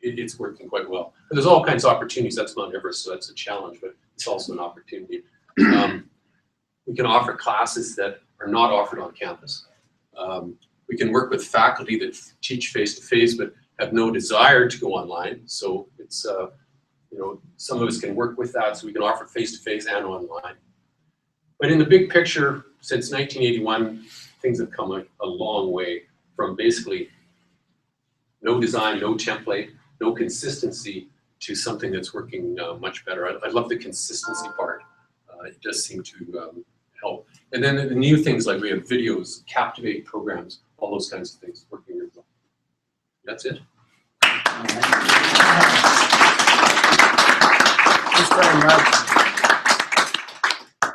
It's working quite well. But there's all kinds of opportunities. That's Mount Everest, so that's a challenge, but it's also an opportunity. We can offer classes that are not offered on campus. We can work with faculty that teach face-to-face, but have no desire to go online. So it's, you know, some of us can work with that, so we can offer face-to-face and online. But in the big picture, since 1981, things have come a long way from basically no design, no template, no consistency to something that's working much better. I love the consistency part. It does seem to help. And then the new things like we have videos, Captivate programs, all those kinds of things working really well. That's it.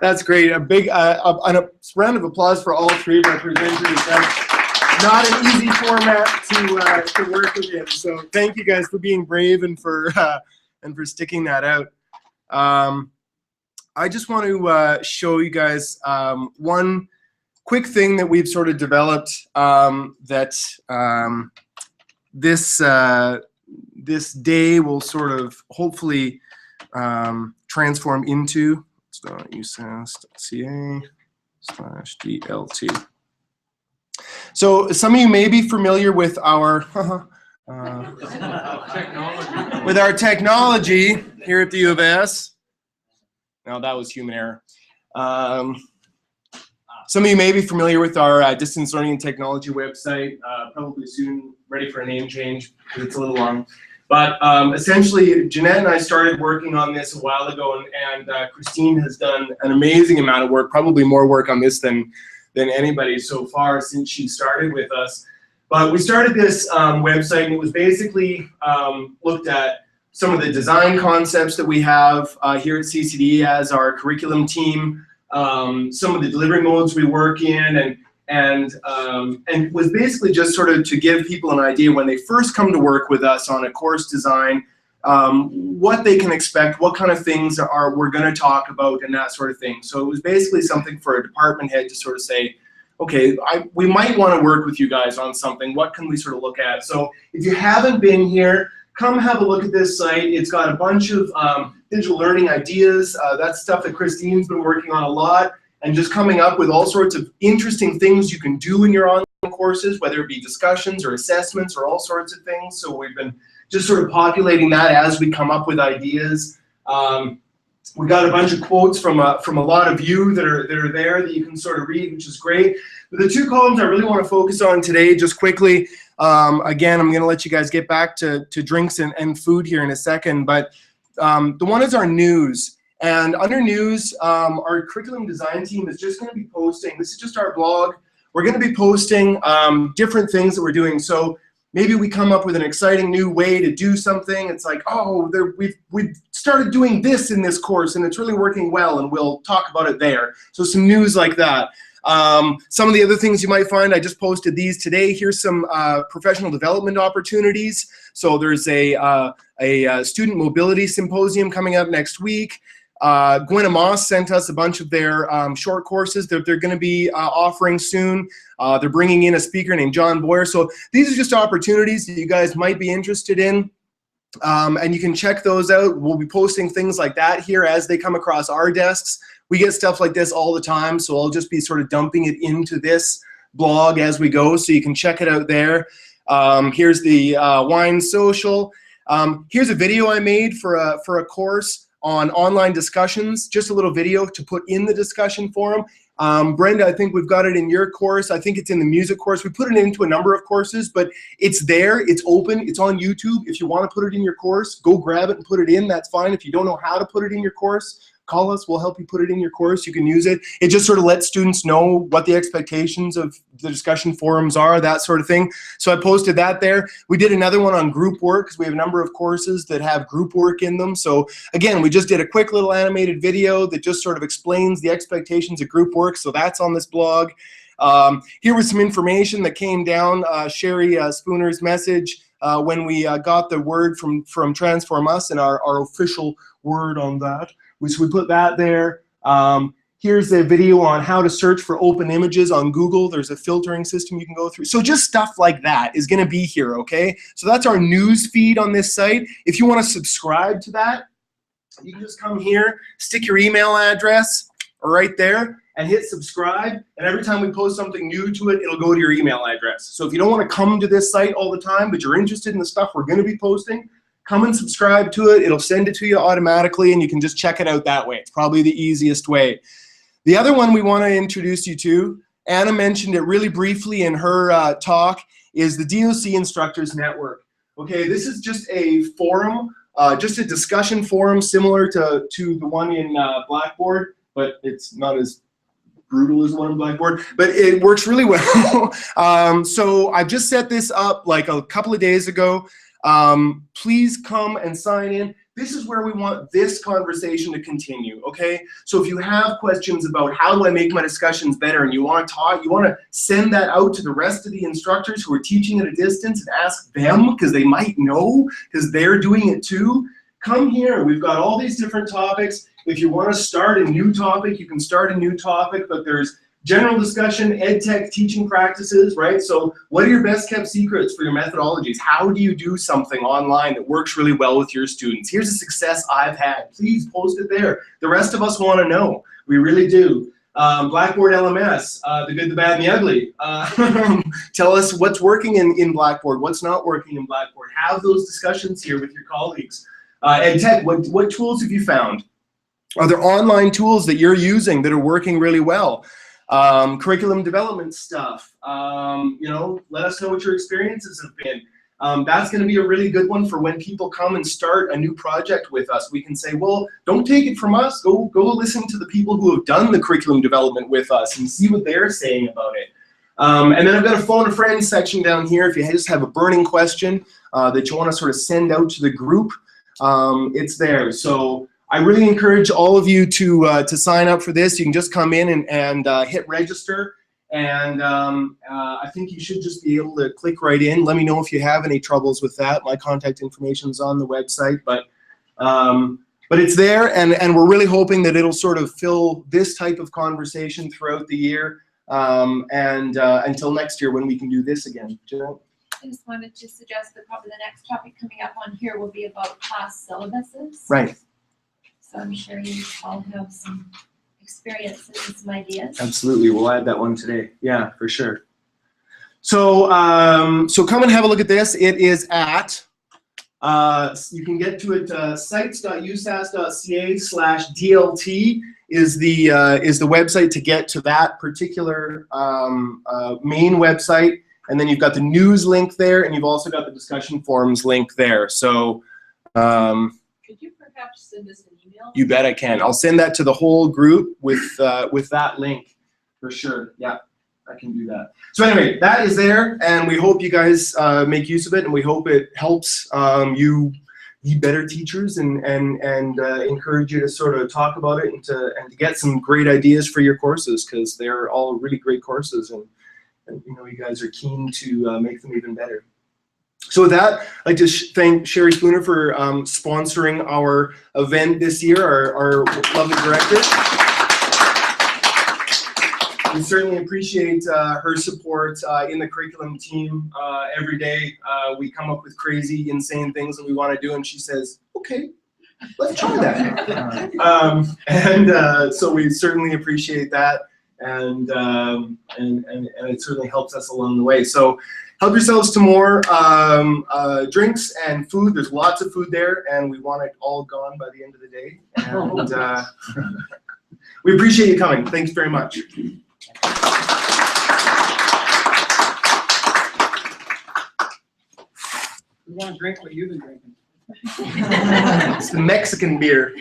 That's great. A big a round of applause for all three of our presenters. That's not an easy format to work within. So thank you guys for being brave and for sticking that out. I just want to show you guys one quick thing that we've sort of developed that this day will sort of hopefully transform into. uss.ca/DLT. So some of you may be familiar with our technology here at the U of S. No, that was human error. Some of you may be familiar with our distance learning and technology website. Probably soon ready for a name change because it's a little long. But essentially, Jeanette and I started working on this a while ago, and Christine has done an amazing amount of work, probably more work on this than anybody so far since she started with us. But we started this website, and it was basically looked at some of the design concepts that we have here at CCD as our curriculum team, some of the delivery modes we work in, and was basically just sort of to give people an idea when they first come to work with us on a course design, what they can expect, what kind of things we're going to talk about, and that sort of thing. So it was basically something for a department head to sort of say, okay, we might want to work with you guys on something. What can we sort of look at? So if you haven't been here, come have a look at this site. It's got a bunch of digital learning ideas. That's stuff that Christine's been working on a lot, and just coming up with all sorts of interesting things you can do in your online courses, whether it be discussions or assessments or all sorts of things. So we've been just sort of populating that as we come up with ideas. We got a bunch of quotes from a lot of you that are there that you can sort of read, which is great. But the two columns I really want to focus on today, just quickly, again, I'm going to let you guys get back to drinks and food here in a second, but the one is our news. And under news, our curriculum design team is just going to be posting, this is just our blog, we're going to be posting different things that we're doing. So maybe we come up with an exciting new way to do something. It's like, oh, we've started doing this in this course and it's really working well, and we'll talk about it there. So some news like that. Some of the other things you might find, I just posted these today. Here's some professional development opportunities. So there's a student mobility symposium coming up next week. Gwen and Moss sent us a bunch of their short courses that they're going to be offering soon. They're bringing in a speaker named John Boyer. So these are just opportunities that you guys might be interested in. And you can check those out. We'll be posting things like that here as they come across our desks. We get stuff like this all the time, so I'll just be sort of dumping it into this blog as we go, so you can check it out there. Here's the wine social. Here's a video I made for a course on online discussions, just a little video to put in the discussion forum. Brenda, I think we've got it in your course. I think it's in the music course. We put it into a number of courses, but it's there, it's open, it's on YouTube. If you want to put it in your course, go grab it and put it in, that's fine. If you don't know how to put it in your course, call us, we'll help you put it in your course. You can use it. It just sort of lets students know what the expectations of the discussion forums are, that sort of thing. So I posted that there. We did another one on group work because we have a number of courses that have group work in them. So again, we just did a quick little animated video that just sort of explains the expectations of group work. So that's on this blog. Here was some information that came down, Sherry Spooner's message when we got the word from Transform Us and our official word on that. So we put that there. Here's a video on how to search for open images on Google. There's a filtering system you can go through. So just stuff like that is going to be here, okay? So that's our news feed on this site. If you want to subscribe to that, you can just come here, stick your email address are right there, and hit subscribe, and every time we post something new to it, it'll go to your email address. So if you don't want to come to this site all the time, but you're interested in the stuff we're going to be posting, come and subscribe to it. It'll send it to you automatically, and you can just check it out that way. It's probably the easiest way. The other one we want to introduce you to, Anna mentioned it really briefly in her talk, is the DOC Instructors Network. Okay, this is just a forum, just a discussion forum similar to the one in Blackboard, but it's not as brutal as the one in Blackboard, but it works really well. So I've just set this up like a couple of days ago. Please come and sign in. This is where we want this conversation to continue, okay? So if you have questions about how do I make my discussions better and you want to talk, you want to send that out to the rest of the instructors who are teaching at a distance and ask them, because they might know, because they're doing it too. Come here. We've got all these different topics. If you want to start a new topic, you can start a new topic, but there's general discussion, ed tech teaching practices, right? So what are your best kept secrets for your methodologies? How do you do something online that works really well with your students? Here's a success I've had. Please post it there. The rest of us want to know. We really do. Blackboard LMS, the good, the bad, and the ugly. Tell us what's working in Blackboard, what's not working in Blackboard. Have those discussions here with your colleagues. Ed tech, what tools have you found? Are there online tools that you're using that are working really well? Curriculum development stuff, you know, let us know what your experiences have been. That's going to be a really good one for when people come and start a new project with us. We can say, well, don't take it from us. Go listen to the people who have done the curriculum development with us and see what they're saying about it. And then I've got a phone a friend section down here. If you just have a burning question that you want to sort of send out to the group, it's there. So I really encourage all of you to sign up for this. You can just come in and hit register, and I think you should just be able to click right in. Let me know if you have any troubles with that. My contact information is on the website, but it's there, and we're really hoping that it'll sort of fill this type of conversation throughout the year, and until next year when we can do this again. Jill? I just wanted to suggest that probably the next topic coming up on here will be about class syllabuses. Right. So I'm sure you all have some experiences and some ideas. Absolutely, we'll add that one today. Yeah, for sure. So, so come and have a look at this. It is at, you can get to it, sites.usas.ca/DLT is the website to get to that particular main website. And then you've got the news link there, and you've also got the discussion forums link there. So, Could you perhaps send us an email? You bet I can. I'll send that to the whole group with that link for sure. Yeah, I can do that. So anyway, that is there, and we hope you guys make use of it, and we hope it helps you be better teachers and encourage you to sort of talk about it and to get some great ideas for your courses, because they're all really great courses, and you know you guys are keen to make them even better. So with that, I'd like to thank Sherry Spooner for sponsoring our event this year, our lovely director. We certainly appreciate her support in the curriculum team every day. We come up with crazy, insane things that we want to do, and she says, okay, let's try that. So we certainly appreciate that, and it certainly helps us along the way. So help yourselves to more drinks and food. There's lots of food there, and we want it all gone by the end of the day. And we appreciate you coming. Thanks very much. We want to drink what you've been drinking. It's the Mexican beer.